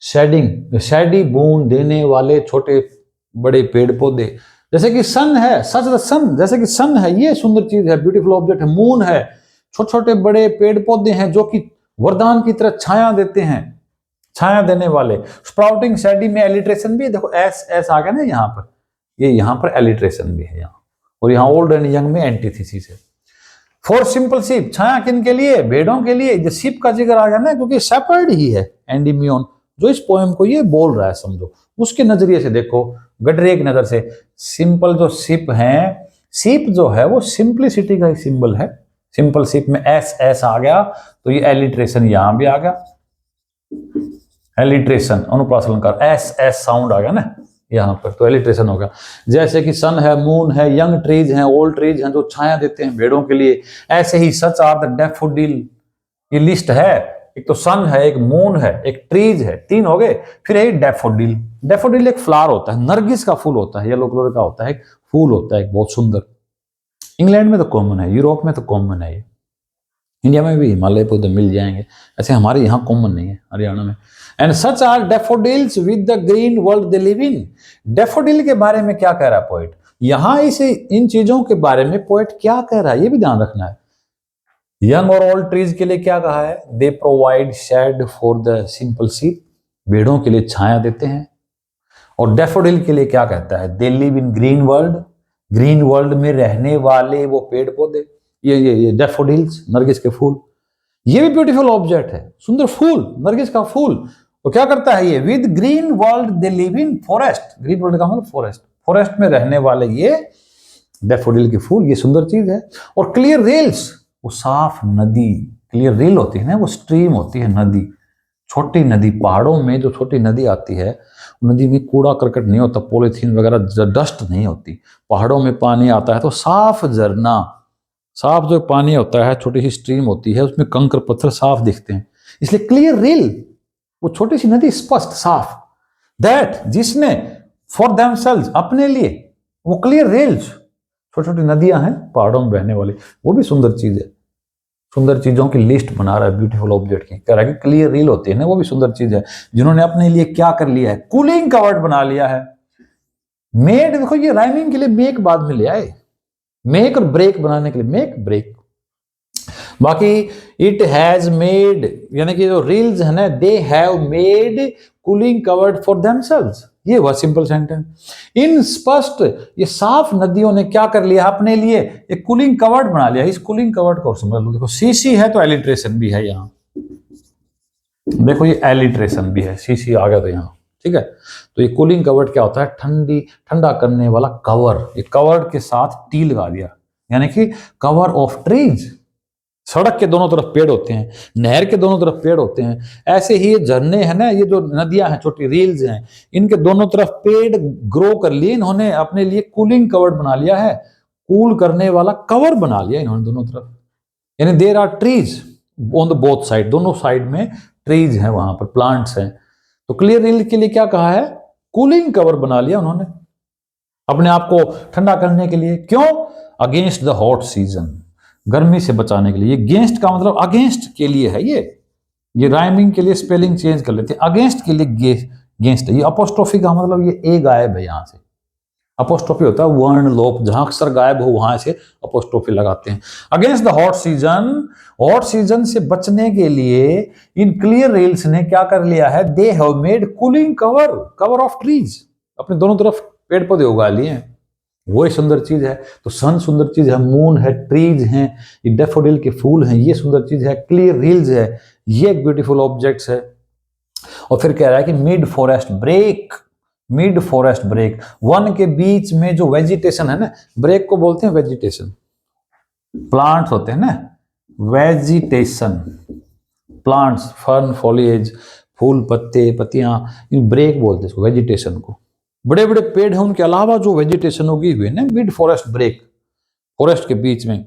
शेडिंग, शेडी बून देने वाले छोटे बड़े पेड़ पौधे। जैसे कि सन है, सच द सन, जैसे कि सन है ये सुंदर चीज है, ब्यूटीफुल ऑब्जेक्ट है। मून है, छोटे छोटे बड़े पेड़ पौधे हैं जो कि वरदान की तरह छाया देते हैं, छाया देने वाले। स्प्राउटिंग, शेडी में एलिट्रेशन भी है, देखो एस एस आ गया ना यहाँ पर, ये यहाँ पर एलिट्रेशन भी है यहाँ, और यहाँ ओल्ड एंड यंग में एंटीथेसिस है। फॉर सिंपल शीप, छाया किन के लिए, भेड़ों के लिए। जो शीप का जिक्र आ गया ना, क्योंकि शेपर्ड ही है एंडीमियन जो इस पोएम को ये बोल रहा है, समझो उसके नजरिए से देखो, गडरे की नजर से। सिंपल जो शिप है, शिप जो है वो सिंपलिसिटी का ही सिंबल है। सिंपल शिप में एस एस आ गया, तो ये एलिट्रेशन यहां भी आ गया, एलिट्रेशन अनुप्रास अलंकार, एस एस साउंड आ गया ना यहाँ पर, तो एलिट्रेशन होगा। जैसे कि सन है, मून है, यंग ट्रीज हैं, ओल्ड ट्रीज हैं जो छाया देते हैं भेड़ों के लिए, ऐसे ही सच आर द डैफोडिल। ये लिस्ट है, एक तो सन है, एक मून है, एक ट्रीज है, तीन हो गए। फिर है डैफोडिल। डैफोडिल एक फ्लावर होता है, नरगिस का फूल होता है, येलो कलर का होता है, एक फूल होता है, एक बहुत सुंदर। इंग्लैंड में तो कॉमन है, यूरोप में तो कॉमन है ये, इंडिया में भी हिमालय पौधे मिल जाएंगे, ऐसे हमारे यहाँ कॉमन नहीं है हरियाणा में। And such are daffodils with the green world they live in. Daffodil के बारे में क्या कह रहा है पोएट, यहां इसे इन चीजों के बारे में पोएट क्या कह रहा है ये भी ध्यान रखना है। यंग और ओल्ड ट्रीज के लिए क्या कहा है, they provide shade for the simple sheep, भेड़ों के लिए छाया देते हैं। और डेफोडिल के लिए क्या कहता है, दे लिव इन ग्रीन वर्ल्ड, ग्रीन वर्ल्ड में रहने वाले वो पेड़ पौधे, ये डेफोडिल्स, नरगिस के फूल, ये भी ब्यूटीफुल ऑब्जेक्ट है, सुंदर फूल, नरगिस का फूल। तो क्या करता है ये, with green world they live in forest, green world का मतलब फॉरेस्ट, फॉरेस्ट में रहने वाले ये डेफोडिल के फूल, ये सुंदर चीज है। और क्लियर रेल्स, वो साफ नदी, क्लियर रेल होती है ना, वो स्ट्रीम होती है नदी, छोटी नदी, पहाड़ों में जो छोटी नदी आती है नदी में कूड़ा करकट नहीं होता, पॉलीथीन वगैरह डस्ट नहीं होती, पहाड़ों में पानी आता है तो साफ झरना, साफ जो पानी होता है, छोटी सी स्ट्रीम होती है, उसमें कंकर पत्थर साफ दिखते हैं, इसलिए क्लियर रेल, वो छोटी सी नदी स्पष्ट साफ, दैट जिसने फॉर देमसेल्व्स अपने लिए, वो क्लियर रेल्स, छोटी छोटी नदियां हैं पहाड़ों में बहने वाली, वो भी सुंदर चीज है। सुंदर चीजों की लिस्ट बना रहा है ब्यूटीफुल ऑब्जेक्ट की, कह रहा है कि क्लियर रील होती है ना, वो भी सुंदर चीज है। जिन्होंने अपने लिए क्या कर लिया है, कूलिंग कवर्ड बना लिया है। मेड, देखो ये राइमिंग के लिए मेक बाद में ले आए, मेक और ब्रेक बनाने के लिए, मेक ब्रेक। बाकी इट हैज मेड, यानी कि जो रील्स है ना, they have made cooling covered for themselves, ये हुआ सिंपल सेंटेंस। इन स्पष्ट, ये साफ नदियों ने क्या कर लिया अपने लिए, एक कूलिंग कवर्ड बना लिया। इस कूलिंग कवर्ड को समझ लो, देखो सीसी है तो एलिट्रेशन भी है यहाँ, देखो ये एलिट्रेशन भी है, सीसी आ गया तो यहाँ, ठीक है। तो ये कूलिंग कवर्ड क्या होता है, ठंडा करने वाला कवर, ये कवर्ड के साथ टी लगा दिया, यानी कि कवर ऑफ ट्रीज। सड़क के दोनों तरफ पेड़ होते हैं, नहर के दोनों तरफ पेड़ होते हैं, ऐसे ही ये झरने हैं ना, ये जो नदियां हैं, छोटी रील्स हैं, इनके दोनों तरफ पेड़ ग्रो कर लिए इन्होंने, अपने लिए कूलिंग कवर्ड बना लिया है, कूल करने वाला कवर बना लिया इन्होंने दोनों तरफ। यानी there are trees on the both side, दोनों साइड में ट्रीज हैं, वहां पर प्लांट्स हैं। तो क्लियर रील के लिए क्या कहा है, कूलिंग कवर बना लिया उन्होंने अपने आप को ठंडा करने के लिए। क्यों, अगेंस्ट द हॉट सीजन, गर्मी से बचाने के लिए। ये गेंस्ट का मतलब अगेंस्ट के लिए है, ये राइमिंग के लिए स्पेलिंग चेंज कर लेते हैं, अगेंस्ट के लिए गेंस्ट है। ये अपोस्ट्रोफी का मतलब ये ए गायब है, यहां से अपोस्ट्रोफी होता है वर्ण लोप, जहां अक्षर गायब हो वहां से अपोस्ट्रोफी लगाते हैं। Against the hot season, hot season से बचने के लिए इन क्लियर रील्स ने क्या कर लिया है, they have made cooling cover of trees, अपने दोनों तरफ पेड़ पौधे उगा लिए हैं, वो सुंदर चीज है। तो सन सुंदर चीज है, मून है, ट्रीज हैं, ये डेफोडिल के फूल हैं, ये सुंदर चीज है, क्लियर रील्स है, ये एक ब्यूटीफुल ऑब्जेक्ट्स है। और फिर कह रहा है कि mid forest brake, mid forest brake, वन के बीच में जो वेजिटेशन है ना, ब्रेक को बोलते हैं वेजिटेशन, प्लांट्स होते हैं ना, वेजिटेशन, प्लांट्स, फर्न, फॉलिएज, फूल, पत्ते, पत्तियां, ब्रेक बोलते हैं इसको, वेजिटेशन को। बड़े बड़े पेड़ हैं, उनके अलावा जो वेजिटेशन उगी हुई है ना, मिड फॉरेस्ट ब्रेक, फॉरेस्ट के बीच में,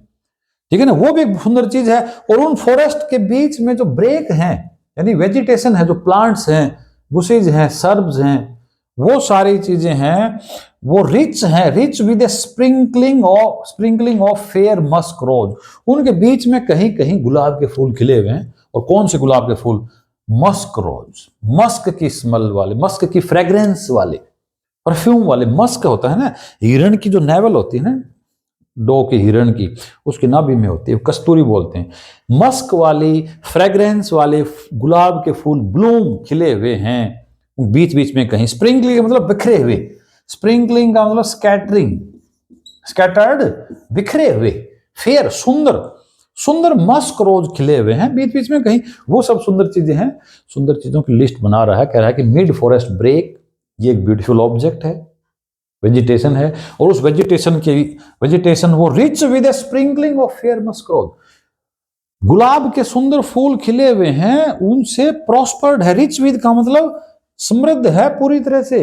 ठीक है ना, वो भी एक सुंदर चीज है। और उन फॉरेस्ट के बीच में जो ब्रेक हैं, यानी वेजिटेशन है, जो प्लांट्स हैं, बुशेज हैं, सर्ब्स हैं, वो सारी चीजें हैं, वो रिच हैं, rich with sprinkling of fair musk rose, उनके बीच में कहीं कहीं गुलाब के फूल खिले हुए हैं। और कौन से गुलाब के फूल, मस्क रोज, मस्क की स्मेल वाले, मस्क की फ्रेग्रेंस वाले, परफ्यूम वाले। मस्क होता है ना, हिरण की जो नेवल होती है ना, डो की, हिरण की, उसकी नाभि में होती है, कस्तूरी बोलते हैं। मस्क वाली, फ्रेग्रेंस वाले गुलाब के फूल ब्लूम खिले हुए हैं, बीच बीच में कहीं। स्प्रिंकलिंग का मतलब बिखरे हुए, स्प्रिंकलिंग का मतलब स्कैटरिंग, स्कैटर्ड, बिखरे हुए, फेयर, सुंदर सुंदर मस्क रोज खिले हुए हैं बीच बीच में कहीं, वो सब सुंदर चीजें हैं। सुंदर चीजों की लिस्ट बना रहा है, कह रहा है कि मिड फॉरेस्ट ब्रेक, ये एक ब्यूटीफुल ऑब्जेक्ट है, वेजिटेशन है, और उस वेजिटेशन वो rich with a sprinkling of fair musk rose, गुलाब के सुंदर फूल खिले हुए हैं, उनसे प्रॉस्पर्ड है। रिच विद का मतलब समृद्ध है पूरी तरह से,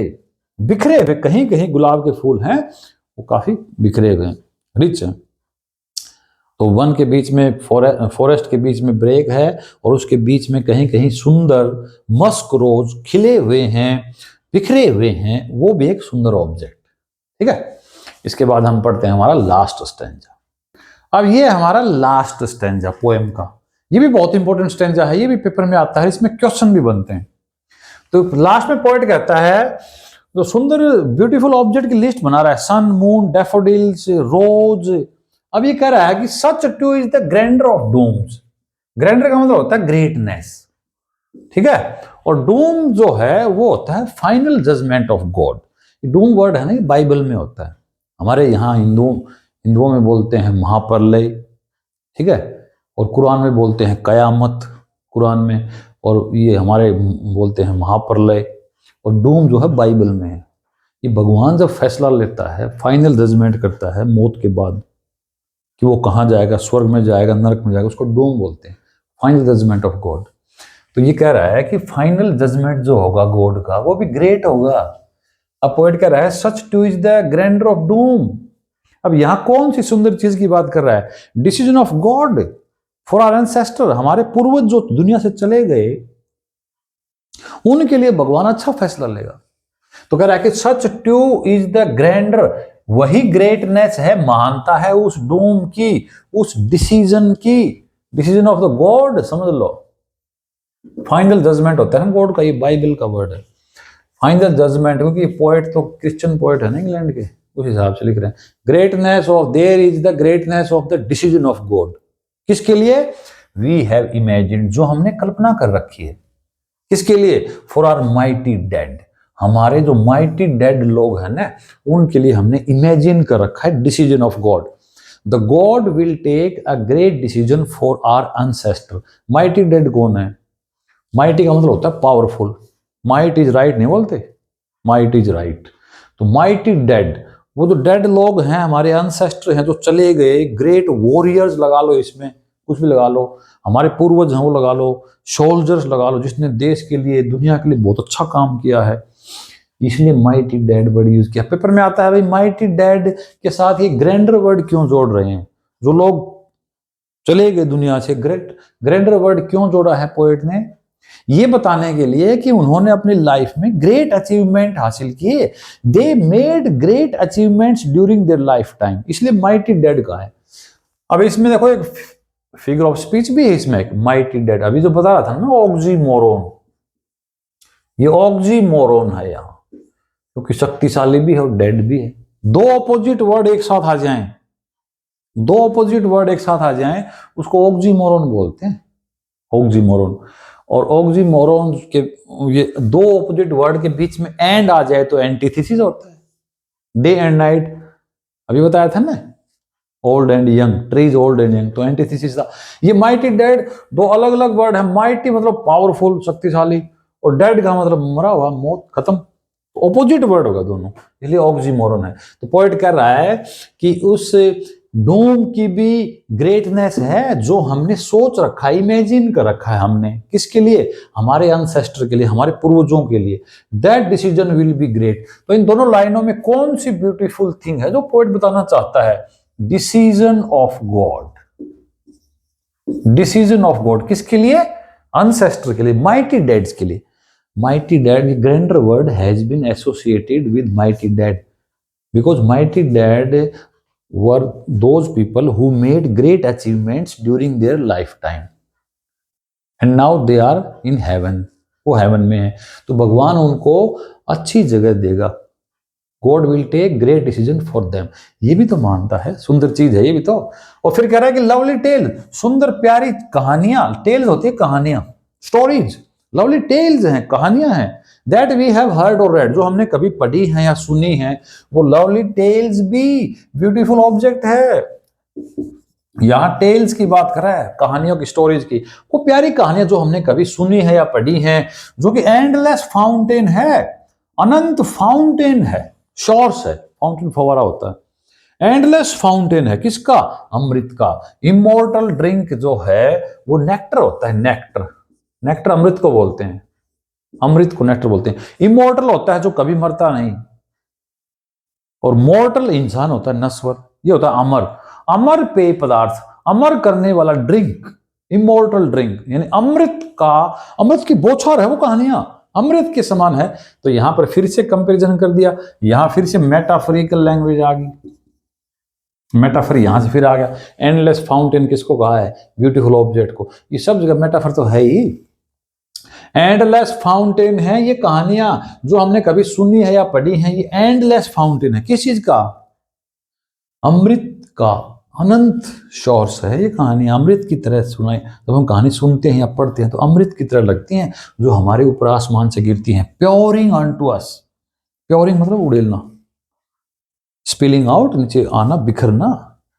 बिखरे हुए, कहीं कहीं गुलाब के फूल हैं, वो काफी बिखरे हुए हैं, रिच है। तो वन के बीच में, फॉरेस्ट के बीच में ब्रेक है, और उसके बीच में कहीं कहीं सुंदर मस्क रोज खिले हुए हैं, बिखरे हुए हैं, वो भी एक सुंदर ऑब्जेक्ट, ठीक है। इसके बाद हम पढ़ते हैं हमारा लास्ट स्टैंजा। अब ये हमारा लास्ट स्टैंजा पोएम का, ये भी बहुत इंपॉर्टेंट स्टेंजा है, ये भी पेपर में आता है, इसमें क्वेश्चन भी बनते हैं। तो लास्ट में पोएट कहता है, तो सुंदर ब्यूटीफुल ऑब्जेक्ट की लिस्ट बना रहा है, सन, मून, डैफोडिल्स, रोज। अब ये कह रहा है कि such too is the grandeur of dooms. Grandeur का मतलब होता है ग्रेटनेस, ठीक है। और डूम जो है वो होता है final judgement of God. Doom word है ना, बाइबल में होता है। हमारे यहाँ हिंदुओं में बोलते हैं महाप्रलय, ठीक है, और कुरान में बोलते हैं कयामत, कुरान में, और ये हमारे बोलते हैं महाप्रलय। और डूम जो है बाइबल में है। ये भगवान जब फैसला लेता है, फाइनल जजमेंट करता है मौत के बाद कि वो कहाँ जाएगा, स्वर्ग में जाएगा, नरक में जाएगा, उसको डूम बोलते हैं, फाइनल जजमेंट ऑफ गॉड। तो ये कह रहा है कि फाइनल जजमेंट जो होगा गॉड का वो भी ग्रेट होगा। अब पोएट कह रहा है such too is the grandeur of doom. अब यहां कौन सी सुंदर चीज की बात कर रहा है? Decision of God for our ancestor, हमारे पूर्वज जो दुनिया से चले गए उनके लिए भगवान अच्छा फैसला लेगा। तो कह रहा है कि such too is the grander, वही ग्रेटनेस है, महानता है उस डूम की, उस डिसीजन की, डिसीजन ऑफ द गॉड, समझ लो। फाइनल जजमेंट होता है ना गॉड का, ये बाइबल का वर्ड है फाइनल जजमेंट, क्योंकि पोएट तो क्रिश्चियन पोएट है ना इंग्लैंड के, उस हिसाब से लिख रहे हैं। Greatness of, there is the greatness of the decision of God. किसके लिए? वी हैव इमेजिन्ड, जो हमने कल्पना कर रखी है। किसके लिए? फॉर आवर माइटी डेड, हमारे जो माइटी डेड लोग हैं ना, उनके लिए हमने इमेजिन कर रखा है decision of God. The God will take a great decision for our ancestor. Mighty dead कौन है? माइटी का मतलब होता है पावरफुल। माइट इज राइट नहीं बोलते, माइट इज राइट। तो माइटी डेड, वो जो डेड लोग हैं, हमारे एंसेस्टर हैं जो चले गए, ग्रेट वॉरियर्स लगा लो, इसमें कुछ भी लगा लो, हमारे पूर्वज हैं वो लगा लो, सोल्जर्स लगा लो, जिसने देश के लिए, दुनिया के लिए बहुत अच्छा काम किया है, इसलिए माइटी डेड वर्ड यूज किया। पेपर में आता है भाई माइटी डेड के साथ ये ग्रैंडर वर्ड क्यों जोड़ रहे हैं? जो लोग चले गए दुनिया से, ग्रैंडर वर्ड क्यों जोड़ा है पोएट ने? ये बताने के लिए कि उन्होंने अपनी लाइफ में ग्रेट अचीवमेंट हासिल किए। They made great achievements during their life time, इसलिए माइटी डेड का है। अब इसमें देखो एक फिगर ऑफ स्पीच भी है इसमें, एक माइटी डेड, अभी जो बता रहा था ना ऑक्सीमोरोन, ये ऑक्सीमोरोन है यहाँ, क्योंकि शक्तिशाली भी है और डेड भी है। दो ऑपोजिट वर्ड एक साथ आ जाएं, दो ऑपोजिट वर्ड एक साथ आ जाएं, उसको ऑक्सीमोरोन बोलते हैं, ऑक्सीमोरोन। और ऑक्सीमोरोन के ये दो ऑपोजिट वर्ड के बीच में एंड आ जाए तो एंटीथेसिस होता है, डे एंड नाइट, अभी बताया था ना, old and young, trees old and young, तो एंटीथेसिस था। ये माइटी डेड दो अलग अलग वर्ड है, माइटी मतलब पावरफुल, शक्तिशाली, और डेड का मतलब मरा हुआ, मौत, खत्म, ऑपोजिट वर्ड होगा दोनों, इसलिए ऑक्सीमोरोन है। तो पोएट कह रहा है कि उस डूम की भी ग्रेटनेस है जो हमने सोच रखा है, इमेजिन कर रखा है हमने, किसके लिए? हमारे एंसेस्टर के लिए, हमारे पूर्वजों के लिए। That decision will be great. तो इन दोनों लाइनों में कौन सी ब्यूटीफुल थिंग है जो पोएट बताना चाहता है? Decision of God, decision of God किसके लिए? एंसेस्टर के लिए, माइटी डेड्स के लिए। Mighty dad, the grander word has been associated with mighty dad because mighty dad were those people who made great achievements during their lifetime and now they are in heaven, वो heaven में है, तो भगवान उनको अच्छी जगह देगा। God will take great decision for them, ये भी तो मानता है, सुंदर चीज है ये भी तो। और फिर कह रहा है कि लवली टेल, सुंदर प्यारी कहानियां, टेल्स होती है कहानियां, स्टोरीज, लवली टेल्स हैं, कहानियां हैं, दैट वी हैव हर्ड और रेड, जो हमने कभी पढ़ी हैं या सुनी हैं, वो लवली टेल्स भी ब्यूटीफुल ऑब्जेक्ट है। यहां टेल्स की बात कर रहा है, कहानियों की, स्टोरीज की, वो प्यारी कहानियां जो हमने कभी सुनी है या पढ़ी हैं, जो कि एंडलेस फाउंटेन है, अनंत फाउंटेन है, शोर्स है, फाउंटेन फवारा होता है, एंडलेस फाउंटेन है, किसका? अमृत का। इमोर्टल ड्रिंक जो है वो नेक्टर होता है, नेक्टर, नेक्टर अमृत को बोलते हैं, अमृत को नेक्टर बोलते हैं। इमोर्टल होता है जो कभी मरता नहीं, और मोर्टल इंसान होता है नश्वर, ये होता है अमर। अमर पेय पदार्थ, अमर करने वाला ड्रिंक, इमोर्टल ड्रिंक, यानी अमृत का, अमृत की बौछार है वो कहानियां, अमृत के समान है। तो यहां पर फिर से कंपैरिजन कर दिया, यहां फिर से मेटाफोरिकल लैंग्वेज आ गई। मेटाफर यहां से फिर आ गया। एंडलेस फाउंटेन किसको कहा है? ब्यूटीफुल ऑब्जेक्ट को। ये सब जगह मेटाफर तो है ही। एंडलेस फाउंटेन है ये कहानियां जो हमने कभी सुनी है या पढ़ी हैं, ये एंडलेस फाउंटेन है। किस चीज का? अमृत का। अनंत सोर्स है ये कहानी, अमृत की तरह सुनाई। जब हम कहानी सुनते हैं या पढ़ते हैं तो अमृत की तरह लगती हैं, जो हमारे ऊपर आसमान से गिरती हैं। प्योरिंग ऑन टू अस। प्योरिंग मतलब उड़ेलना, स्पिलिंग आउट, नीचे आना, बिखरना।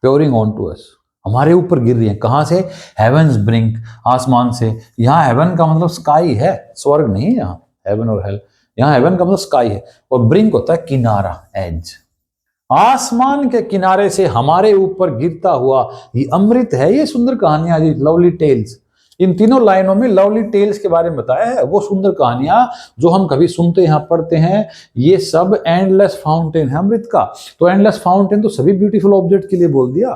प्योरिंग ऑन टू अस, हमारे ऊपर गिर रही है। कहां से? हेवंस ब्रिंक, आसमान से। यहाँ हेवन का मतलब स्काई है, स्वर्ग नहीं है यहाँ हेवन और हेल। यहाँ हेवन का मतलब स्काई है, और ब्रिंक होता है किनारा, एज। आसमान के किनारे से हमारे ऊपर गिरता हुआ ये अमृत है। ये सुंदर कहानियां, जी लवली टेल्स। इन तीनों लाइनों में लवली टेल्स के बारे में बताया है, वो सुंदर कहानियां जो हम कभी सुनते हैं, पढ़ते हैं। ये सब एंडलेस फाउंटेन है अमृत का। तो एंडलेस फाउंटेन तो सभी ब्यूटीफुल ऑब्जेक्ट के लिए बोल दिया,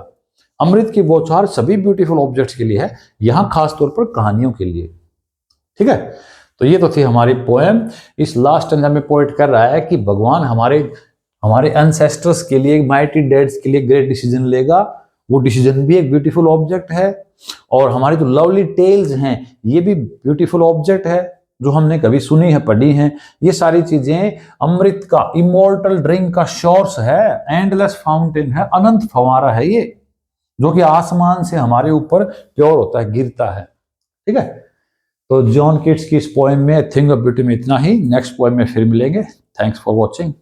अमृत की बौछार सभी ब्यूटीफुल ऑब्जेक्ट्स के लिए है, यहां खासतौर पर कहानियों के लिए। ठीक है, तो ये तो थी हमारी पोएम। इस लास्ट स्टैंजा में पोएट कर रहा है कि भगवान हमारे एंसेस्टर्स के लिए, माइटी डेड्स के लिए ग्रेट डिसीजन लेगा। वो डिसीजन भी एक ब्यूटीफुल ऑब्जेक्ट है, और हमारी जो लवली टेल्स हैं ये भी ब्यूटीफुल ऑब्जेक्ट है, जो हमने कभी सुनी है, पढ़ी हैं। ये सारी चीजें अमृत का, इमोर्टल ड्रिंक का सोर्स है, एंडलेस फाउंटेन है, अनंत फवारा है ये, जो कि आसमान से हमारे ऊपर प्योर होता है, गिरता है। ठीक है, तो जॉन कीट्स की इस पोएम में थिंग ऑफ ब्यूटी में इतना ही। नेक्स्ट पोएम में फिर मिलेंगे। Thanks for watching.